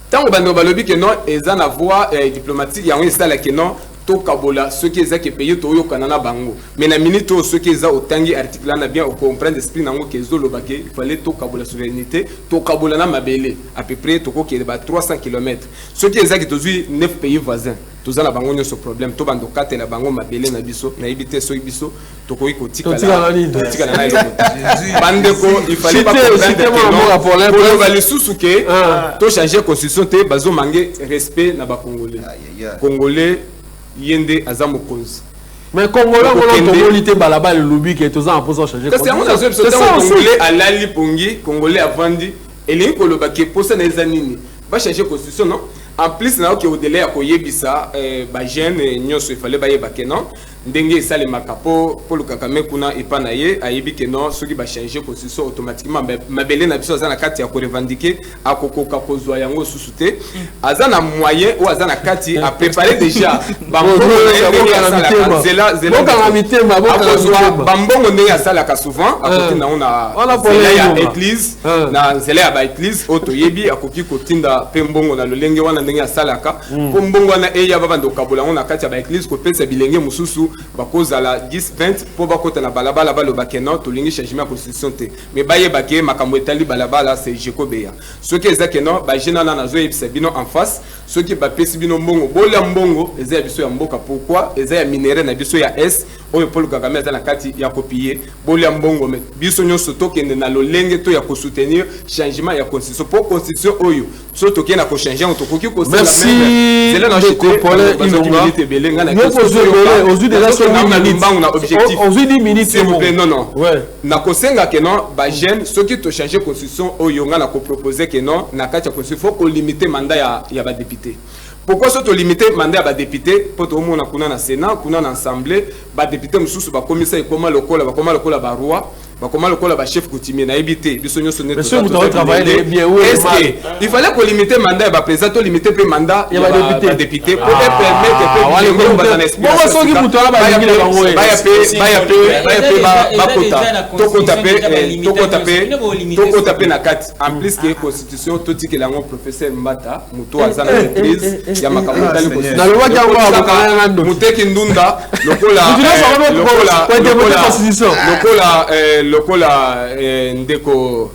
F: tant que bando balobi que non ezana na voie diplomatique yango esala que non to kabola ceux qui ezaki payé to yo kanana bango mais na minute ceux qui eza otangi article na bien au comprendre esprit nango que zolo bake il fallait to kabola souveraineté to kabola na mabele à peu près to ko ke ba 300 km ceux qui ezaki tozui 9 pays voisins toza na bango nyoso problème to bando kate la bango mabele na biso na ibité so biso to ko ikotika la bande ko il fallait pas comprendre pour ba le susuke to changer constitution te bazo mangé respect na ba congolais congolais yende azamo konzi
A: mais congolais ngolité balaba le lobby que tous en posant changer
F: c'est ça congolais alali pongi congolais avandi elingi koloba ke posa na ezanini ba changer constitution non en plus na ok au délai ya koyebisa ba jeune nyonso il fallait ba yeba ke non ndenge salemaka po le Kagame kuna epana ye ayebi que non ceux qui va changer constitution automatiquement mabele na biso azana kati ya ko revendiquer akokoka kozwa yango susute azana moyen ou azana kati a préparer déjà bambongo ndenge asalaka souvent à côté na ona zela ya église na zela ya ba église otoyebi akoki kotinda pe mbongo na lolenge wana ndenge asalaka po mbongo wana eya babando kabola na kati ya ba église ko pesa bilenge mususu bakoza la 10-20 po bakota na balabala baloba keno tolingi changement ya constitution te mais baye bake makambo etali balabala c'est Jekobeya ceux qui ezaki non ba jena na nazo yebisa bino en face ceux qui ba pesi bino mbongo bola mbongo eza biso ya mboka pourquoi eza ya minere na biso ya S oyo Paul Kagame eza na kati ya copier bola mbongo mais biso nyonso tokende na lolenge to ya ko soutenir changement ya constitution pour constitution oyo so tokena ko changer on tokoki ko
A: même zela na Paulin Ilunga aujourd'hui déjà sur objectif aujourd'hui 10 minutes
F: s'il vous plaît non ouais na kosenga que non ba jeune ceux qui to changer constitution oyo nga na ko proposer que non na kati ya constitution faut ko limiter mandat ya ba député. Pourquoi ce limiter mandat à député pour tout le monde kuna na Sénat kuna na assemblée ba député mususu ba commissaire comment le kola ba roi ba comment le kola ba chef coutumier na éviter biso nyo sonné
A: monsieur vous travaillez bien oui
F: il fallait qu'on limiter mandat ba président to limiter pe mandat ya ba député pour permettre que ba esprit bon so ki muto la ba ngile bango toko taper na kati en plus que constitution to tiki la professeur Mbata muto azana église ya makambo tali ko
A: na loi ki ngo
F: muteki ndunda lokola ndeko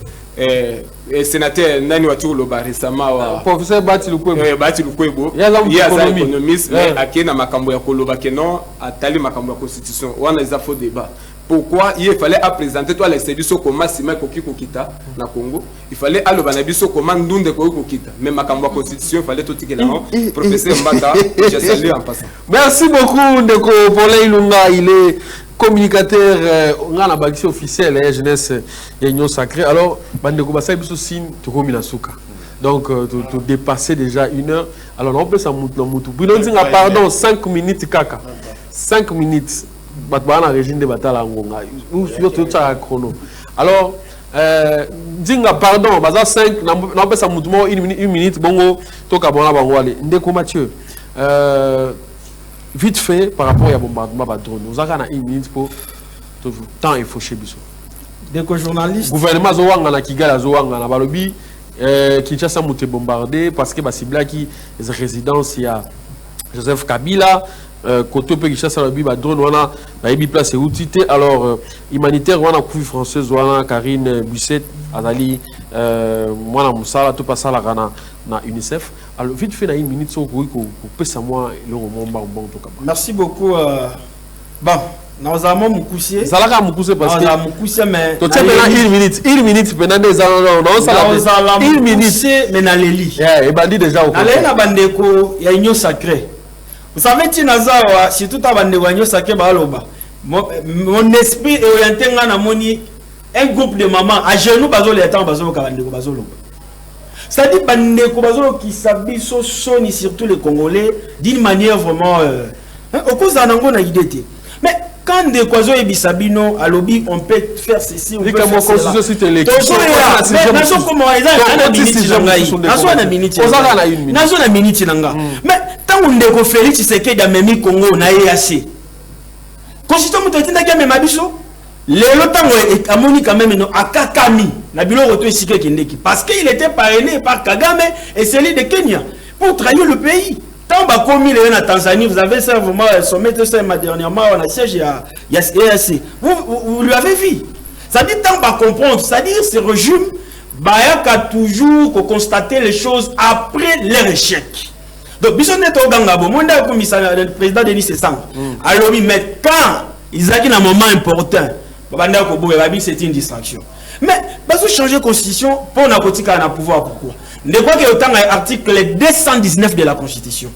F: sénateur nani watu lo barisama wa
A: professeur Bati
F: Lukwebo ya za économiste mais akena makambo ya koloba keno atali makambo ya constitution wana za faux débat. Pourquoi il fallait présenter toi les services comment Sima Koki Kokita na Congo il fallait allo banabiso comment ndunde ko kokita même makambo constitution il fallait tout tirer là professeur Mbata je salue en passant.
A: Merci beaucoup Ndeko Paulin Ilunga, il est communicateur ngana bagisi officiel jeunesse union sacrée. Alors bandeko basai biso signe to kominasuka donc to dépasser déjà 1 heure. Alors on peut ça mutu pardon 5 minutes kaka 5 minutes batbana régime de batala ngonga ou surtout ça chrono. Alors dinga pardon baza 5 na pesa mutu mo 1 minute bongo to kabona bango ale Ndeko Mathieu vite fait par rapport à bombardement ba drone nous avons 1 minute pour temps il faut chez biso
C: Ndeko journaliste
A: gouvernement zoanga na Kigali zoanga na balobi Kinshasa muté bombardé parce que ba cibla qui résidence il y a Joseph Kabila côté pe Kinshasa balobi ba drone wana ba yebi place outité alors humanitaire wana couve française wana Karine Busset azali mwana musala to pasala kana na UNICEF. Alors vite fait na 1 minute so ko pesa moi le romomba bon to kaba.
C: Merci beaucoup bon nous avons mukusie
A: zalaka mukusie parce que
C: mukusie mais
A: to tebe na 1 minute pendant des non 1 minute
C: mais na leli
A: et bandi déjà au
C: na na bandeko ya union sacrée vous savez tinazawa si tout a bandeko ya union sacrée ba loba mon esprit est orienté ngana moni un groupe de mamans à genoux bazo les temps bazo ka bandeko bazo loba. C'est-à-dire bandeko bazo qui sabiso soni surtout les Congolais d'une manière vraiment au cause d'anango na idée. Mais quand des oiseaux et bisabino à lobby on peut faire ceci on peut faire cela. Mais tant on ndeko Félix Tshisekedi a memi Congo na EAC. Constitution mutotinda ki mema biso. Lelo tango amoni quand même no akakami na bilo roto esike kindeki parce qu'il était parrainé par Kagame et celui de Kenya pour trahir le pays. Tant ba komi le na Tanzanie vous avez ça vraiment sommet de ça dernièrement on a siège il y a EAC. Vous lui avez vu. Ça dit tant ba comprendre, ça dit ce régime bayaka toujours constater les choses après leur échec. Donc biso neto gangabo monda commissaire le président Denis Sassou. Alors mais quand ils ont un moment important c'est une distraction. Mais parce que changer la constitution pour na kotika na pouvoir pourquoi? Ne quoi que autant l'article 219 de la constitution.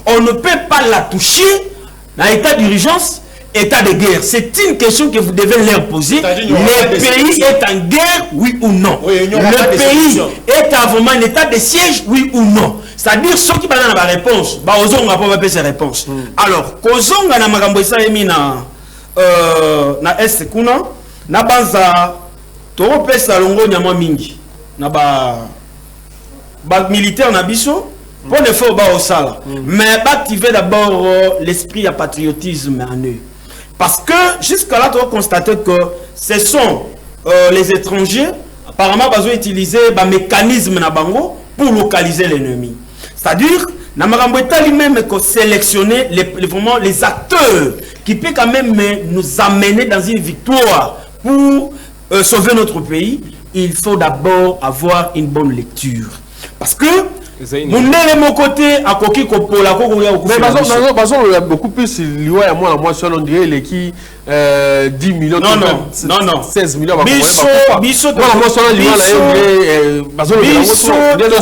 C: On ne peut pas la toucher dans l'état d'urgence, état de guerre. C'est une question que vous devez leur poser. Le pays est en guerre, oui ou non? Le pays est vraiment en état de siège, oui ou non? c'est-à-dire ceux qui ont la réponse bah ozonga pas pas ces réponses alors kozonga na makambo ça emi na est kuna na banza to pesa longo nyama mingi na ba militaire na biso pour ne faut pas au sala mais activer d'abord l'esprit à patriotisme en eux parce que jusqu'à là tu vas constater que ce sont les étrangers apparemment ils ont utilisé un mécanisme na bango pour localiser l'ennemi. C'est-à-dire, na makambo etali même que sélectionner vraiment les acteurs qui peuvent quand même nous amener dans une victoire pour sauver notre pays. Il faut d'abord avoir une bonne lecture. Parce que mon mon côté à Koki Kopola
A: mais beaucoup plus lié à moi on dirait les qui 10 millions
C: non
A: 16 millions
C: biso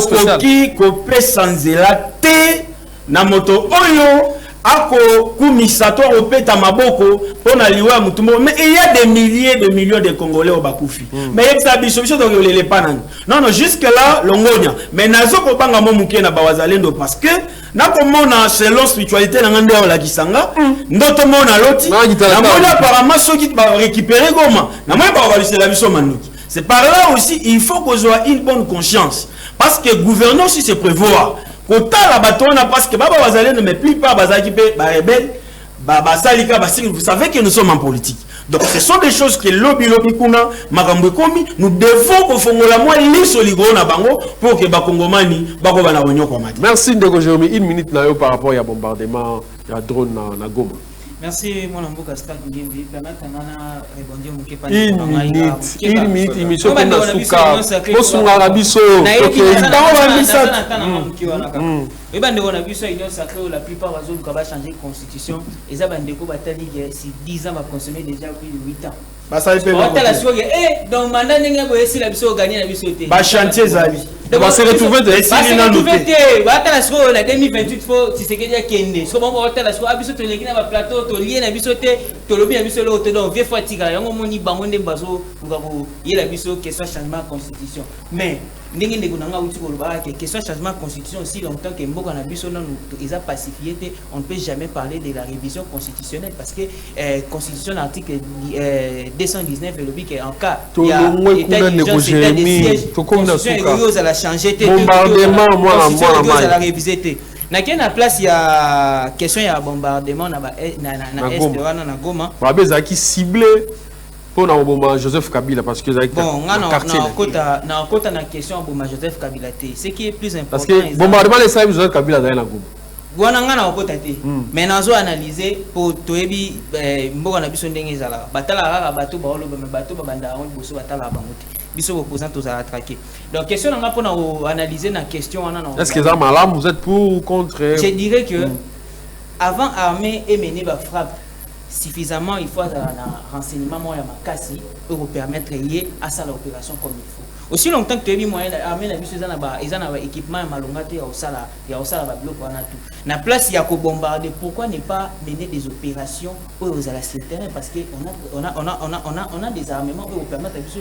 C: Koki Kopé Sanzela te na moto oyo ako kumisato opeta maboko pona liwa mutumo mais il y a des milliers de millions de Congolais au bakufi mais ça biso donc les panang non jusque là longonya mais nazo ko banga mo muke na bawazalendo parce que na komona selon spiritualité na ngande la kisanga ndoto mona loti na mona apparemment ceux qui va récupérer goma na moi ba balise la biso manuki c'est par là aussi il faut qu'on soit une bonne conscience parce que gouvernance si c'est prévoir la batona parce que baba bazalé ne met plus pas bazaki pe ba rebelle ba salika ba vous savez que nous sommes en politique donc ce sont des choses que lobby kuna makambo komi nous devons kofongola moi liso ligro na bango pour que ba kongomani bako bana ronyo kwa mati.
A: Merci Ndeko Jérémy, une minute là par rapport à bombardement ya drone na Goma.
D: Merci mon amboka Stan Ngimbi permettre nana rebondir mon kepa
A: une minute émission pour nasuka posunga rabiso
D: et bande on a vu ça union sacrée la plupart bazou ka changer constitution et ça bande ko batali si 10 ans va consommer déjà plus de 8 ans
C: ba ça fait
D: la soirée donc mandat ninga boye si la biso gagner la biso te
C: ba chantier zali
A: va se retrouver de
D: si na noté ba ta la soirée la 2028 faut si c'est que ya kende so bon ba ta la soirée biso to leki na ba plateau to lié na biso te to lobi na biso lo te donc vie fatiga yango moni bango nde bazo ngabo yela biso question changement constitution mais ndenge ndeko nanga uti ko loba que question changement constitution aussi longtemps que mboka na biso non ils a pacifié on ne peut jamais parler de la révision constitutionnelle parce que constitution article 219 le dit qu'en cas il y a état d'urgence état de siège constitution la changer bombardement la réviser na kena place ya question ya bombardement na est wana na Goma
A: ba bezaki ciblé pour na bomba Joseph Kabila parce que
D: bon na kota na question bomba Joseph Kabila te ce qui est plus important
A: parce que bombardement les saïs Joseph Kabila dans la Goma
D: wana ngana kota te mais nazo analyser pour toyebi mboka na biso ndenge ezala batala rara bato ba oloba me bato ba banda on boso batala bango te biso opposant aux attraquer donc question nga pour analyser na question wana na
A: est-ce que ça malam vous êtes pour ou contre
D: je dirais que avant armée et mener ba frappe suffisamment il faut un renseignement moyen makasi pour permettre lier à ça l'opération comme il faut aussi longtemps que tu as mis moyen armée na biso ezana ba équipement malonga te ya osala ba bloc wana tout na place ya ko bombarder pourquoi ne pas mener des opérations pour aux ala sur terrain parce que on a des armements pour permettre biso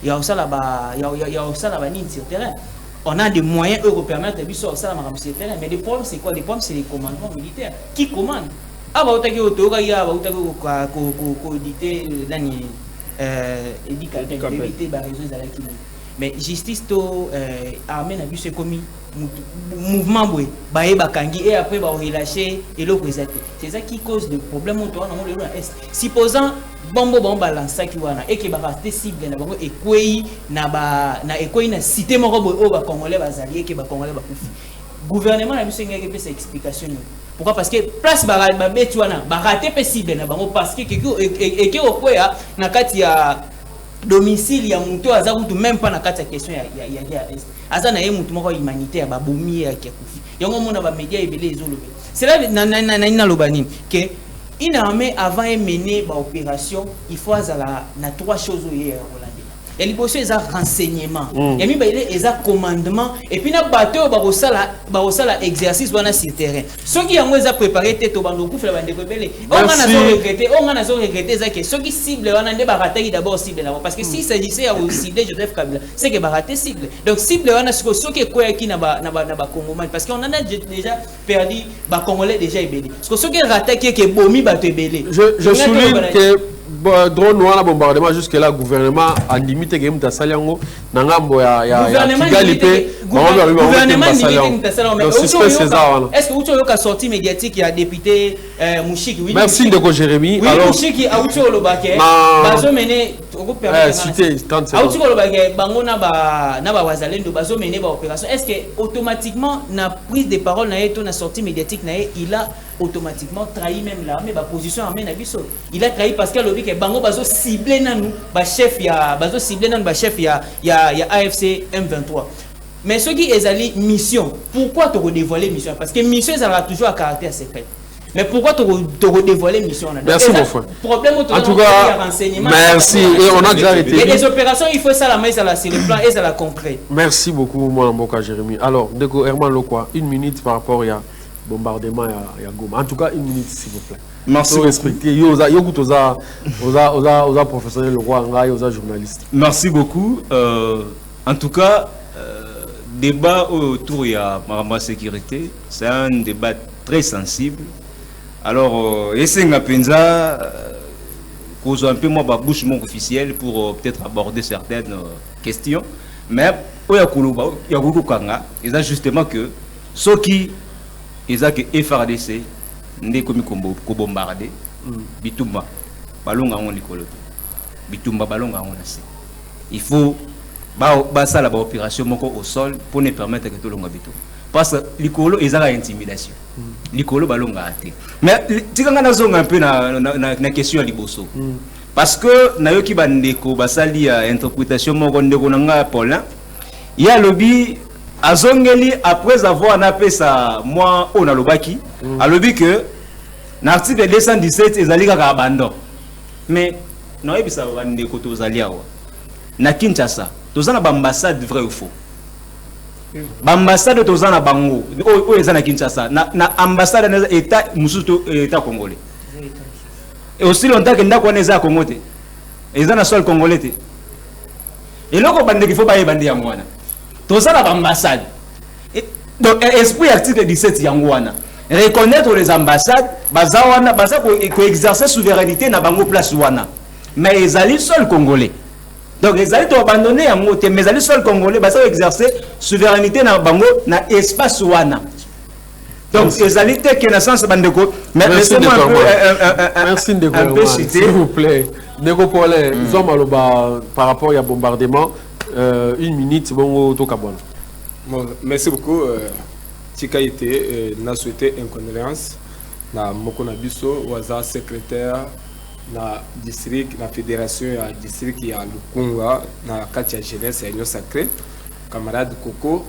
D: ya osala ba nini sur terrain on a des moyens pour permettre biso osala ma sur terrain mais le problème c'est quoi le problème c'est les commandements militaires qui commandent aba utaki otoka ya aba utaki ko dicter nani éviter ba raison za la kini mais justice to armée na biso comme mouvement boy baé bakangi et après ba relâcher et l'autre c'est ça qui cause le problème autour na monde est supposant bombo balance qui wana et que ba rester cible na bango ekwei na ekwei na cité moko boy o ba congolais bazali que ba congolais ba kufi gouvernement na biso ngeke pesa explication pourquoi parce que place ba betu wana ba rater possible na bango parce que que okwea na kati ya domicile ya muto aza kutu même pas na kati ya question ya aza na ye mutu moko humanitaire ba bomi ya kufi yango mona ba média ebele ezolobe c'est là na lobani que une armée avant de mener ba opération il faut azala na trois choses au hier hollandais ya liboso eza renseignement ya mibale eza commandement et puis na bato bakosala exercice wana sur terrain soki yango eza préparé te to bando kufela bande ko bele on a zo regretter eza que soki cible wana nde barataki d'abord cible là parce que si s'agissait à cibler Joseph Kabila c'est que baraté cible donc cible wana soki koyaki na ba congolais parce qu'on en a déjà perdu ba congolais déjà ebele parce que soki rataki que bomi bato ebele
A: je souligne que drone wana bombardement jusque là gouvernement a limité que mta saliango na ngambo ya Kigali pe
D: gouvernement limité saliango mais est-ce que vous avez sorti médiatique ya député Mouchiki oui
A: merci Ndeko Jérémy
D: oui Mouchiki auto lobake bazo mener oko permettre
A: cité 30 secondes
D: auto lobake bango na ba wazalendo bazo mener ba opération est-ce que automatiquement na prise de parole na yeto na sortie médiatique na il a automatiquement trahi même l'armée ba position armée na biso il a trahi parce que lobi que bango bazo cibler nanu ba chef ya bazo cibler nanu ba chef ya AFC M23 mais ce qui est allé mission pourquoi te redévoiler mission parce que mission ça aura toujours à caractère secret mais pourquoi te dévoiler mission
A: merci mon frère
D: problème
A: en tout cas merci et on a déjà arrêté
D: et les opérations il faut ça la main ça la c'est le plan et ça la concret
A: merci beaucoup mon Mboka Jérémy alors Ndeko Herman Lokwa 1 minute par rapport à bombardement ya Goma en tout cas 1 minute s'il vous plaît
G: merci beaucoup
A: respecter oza professionnel le roi ngai oza journaliste
G: merci beaucoup en tout cas débat autour de la sécurité c'est un débat très sensible alors essayer penza cause un peu moins bouche mon officiel pour peut-être aborder certaines questions mais oya kuluba ya kanga c'est justement que ceux qui ils a que FRDC ndé komi ko bombarder bitumba balonga on likolo bitumba balonga on assez il faut ça la opération moko au sol pour ne permettre que tout le monde bitumba parce que likolo ils a intimidation likolo balonga até mais tikanga nazonga un peu na question liboso parce que nayoki bandeko basali ya interprétation moko ndeko nanga Paulin il y a lobby azongeli après avoir napé ça moi on a lobaki a lobby que l'article 217 ezali kaka abandon mais non ebisa bandeko tozali awa na Kinshasa tozana ba ambassade vrai ou faux ba ambassade tozana bango o ezana Kinshasa na ambassade na état musuto état congolais et aussi longtemps que ndako neza Congo te ezana sol congolais te et loko bandeki faut ba yebandi ya mwana tozana ba ambassade donc esprit article 17 yangoana reconnaître les ambassades bazawana baza ko exercer souveraineté na bango place wana mais ezali sol congolais donc ezali to abandonner yango te mais ezali sol congolais baza exercer souveraineté na bango na espace wana donc ezali te que na sens bandeko mais laissez-moi
A: merci Ndeko s'il vous plaît Ndeko Paulin zo maloba par rapport ya bombardement 1 minute bongo to kabona.
F: Bon, merci beaucoup Tikaité n'a souhaité une condoléance na Mokona Biso waza secrétaire na district na fédération ya district ya Lukunga na Katia jeunesse ya Union Sacrée camarade Koko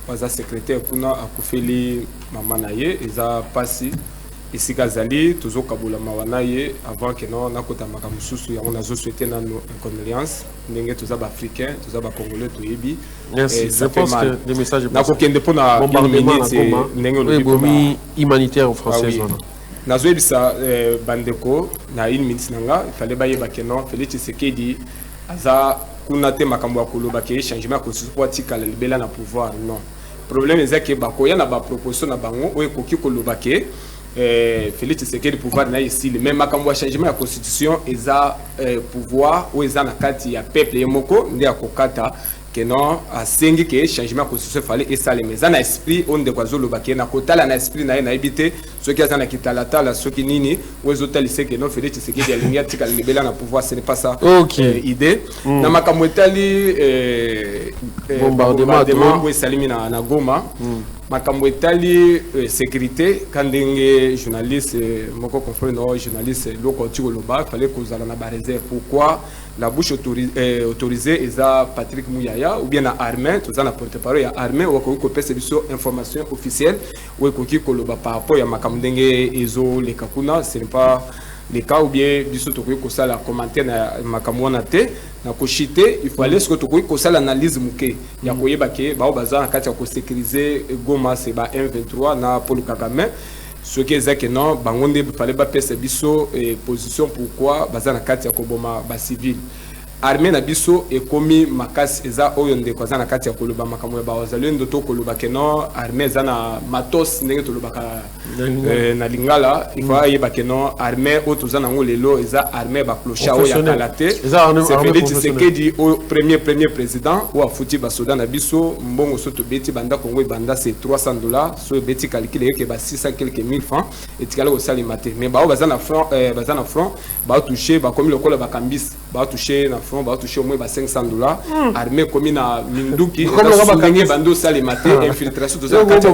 F: waza secrétaire kuna akufeli mama naye eza pasi ici Kazali toujours kabula mawanaye avant que non nakota makamususu ya on a souhaité na une condoléance ndenge tous ba africains tous ba congolais to yebi
A: merci je pense que les messages
F: na kokende pona
A: bombardement ndenge bomi humanitaire en français zona
F: nazo bisa bandeko na 1 minute nanga il fallait baye bakeno Félix Tshisekedi aza kuna te makambo ya koloba ke changement ya constitution pour tikala libela na pouvoir non problème ezake bakoya na ba proposition na bango o ekoki koloba ke Félix Tshisekedi pouvoir na ici même makambo ya changement ya constitution eza pouvoir ou eza na kati ya peuple yemoko ndi akokata que non asengi ke changement constitution fallait et ça les mais na esprit on de kwazolo bakena na kotala na esprit na ebité ceux qui azana kitala tala ceux qui nini wezo talise que non Félix Tshisekedi ya lingia tika libela na pouvoir ce n'est pas ça idée na makambo etali bombardement ou salimi na Goma makambo etali sécurité kandenge journaliste moko confrère no journaliste loko tiko loba fallait kozala na ba réserve pourquoi la bouche autorisée eza Patrick Mouyaya ou bien na Armée tout ça na porte-parole ya Armée ou ko pesa biso information officielle ou ko koloba par rapport ya makambo ndenge ezo le kakuna ce n'est pas les cas ou bien biso to ko ça la commentaire na makambo na te na ko chiter il fallait ce que to ko ça l'analyse muke ya ko yeba ke ba baza na kati ya ko sécuriser Goma c'est ba M23 na Paul Kagame ce qui est que non bangonde il fallait pas perdre biso position pourquoi baza na kati ya ko boma ba civil armée na biso et commis makas eza oyo ndeko za na kati ya koloba makambo ya bazalendo to koloba ke non armée za na matos ndenge to lobaka na lingala il faut yeba ke non armée oyo za na ngolelo eza armée ba clocha oyo ya kalate c'est Félix Tshisekedi au premier président ou a fouti ba soda na biso mbongo soto beti banda Congo banda c'est $300 so beti calculer que ba 600 quelques mille francs et tikala ko salimate mais ba za na front ba toucher ba comme le kola ba kambis ba toucher na va toucher au moins $500 armée comme na Minduki bando salimate infiltration de ça kati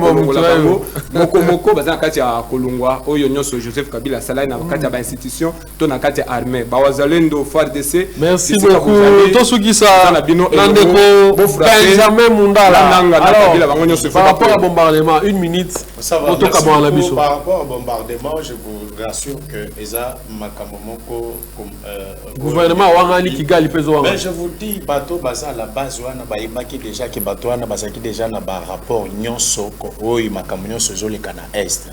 F: moko baza kati ya Kolungwa oyo nyonso Joseph Kabila sala na kati ya ba institution to na kati ya armée ba wazalendo FARDC.
A: Merci beaucoup Tosugisa Nandeko Benjamin Mundala. Alors par rapport au bombardement, une minute.
B: Par rapport au bombardement, je vous rassure que Eza Makamomoko
A: gouvernement wangani Kigali.
B: Mais je vous dis, bateau baza à la base, on a baïbaki déjà qui bateau on a basaki déjà na ba rapport nyonso ko oyi makamyo sozo le kana est.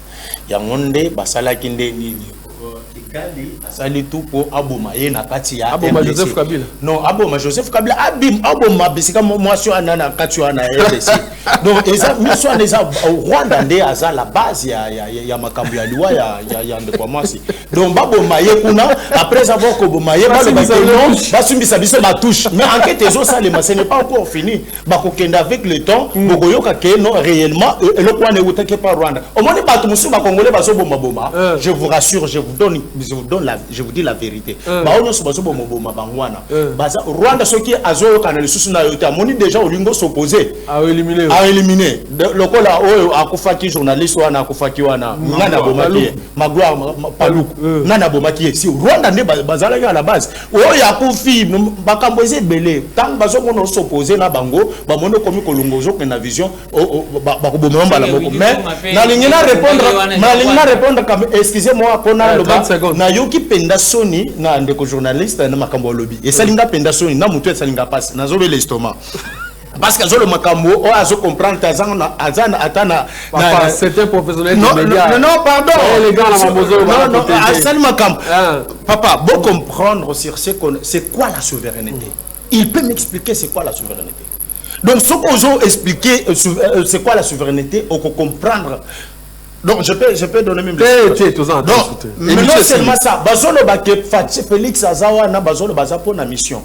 B: Ya ngonde basala kinde nini Kigali asali tout pour aboma ye na kati ya
A: aboma Joseph Kabila.
B: Non, aboma Joseph Kabila aboma bisika mwasio anana kati ya na RDC. Donc eza mission eza Rwanda nde aza la base ya makambo ya liwa ya ndeko mwasi. Donc baboma ye kuna après avoir ko boma ye basumbisa biso ba touche mais enquête ezo salema ce n'est pas encore fini bakokenda avec le temps bokoyoka ke non réellement le point ne utake pas Rwanda au moins bato musu ba congolais bazo boma je vous rassure je vous dis la vérité ba onyo so bazo boma bangwana baza Rwanda soki azo kana le susu na yota moni déjà olingo s'opposer
A: à éliminer
B: lokola oyo akufaki journaliste wana akufaki wana ngana bomaki magloire Paluku ngana bomaki si Rwanda ne bazala à la base oyo akufi bakambo ezebele tant bazo mona s'opposer na bango ba mono komi kolongozo ke na vision bakoboma mbala moko mais na lingina répondre comme excusez-moi pona na yoki penda soni na ndeko journaliste na makambo lobby et salinga penda soni na mutu salinga passe na zobe l'estomac. Parce que le makambo on a comprendre azana atana
A: certains professionnels
B: non pardon
A: les gars la mamozo
B: non asal makambo papa beau comprendre sur c'est quoi la souveraineté. Il peut m'expliquer c'est quoi la souveraineté. Donc ce qu'on veut expliquer c'est quoi la souveraineté on peut comprendre. Donc je peux donner même mais non seulement ça bazolo baké Félix Azawa na bazolo bazapo na mission.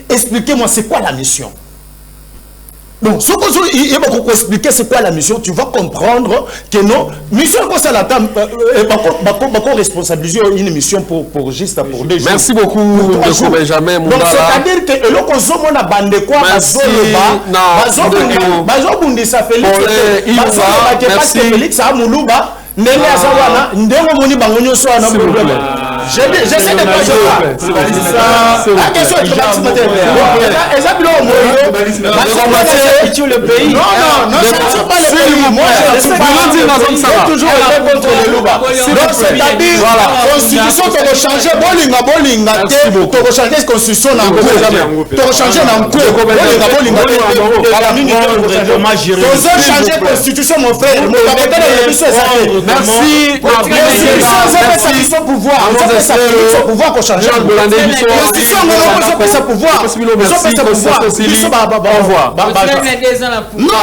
B: Expliquez-moi c'est quoi la mission. Donc, ce que il va expliquer c'est quoi la mission, tu vas comprendre que non, mission comme ça la table, responsabiliser une mission pour juste pour des jours.
A: Merci beaucoup, Benjamin Mundala.
B: Donc, c'est-à-dire que le consomme on a bandé quoi, Bazobundisa Félix, parce que Félix a Moulouba, Ndenge Azawana, Ndenge Moni Bangonyo soit un problème. J'essaie de quoi je parle. La question est le pays. Non, c'est pas le pays. Moi, je toujours contre le Louba. Donc, c'est-à-dire, la constitution, tu vas changer. Bolinga, tu vas changer la constitution. Tu vas changer changer la constitution, mon frère.
A: Merci.
B: Merci. Pouvoir. Pouvoir qu'on change. Non,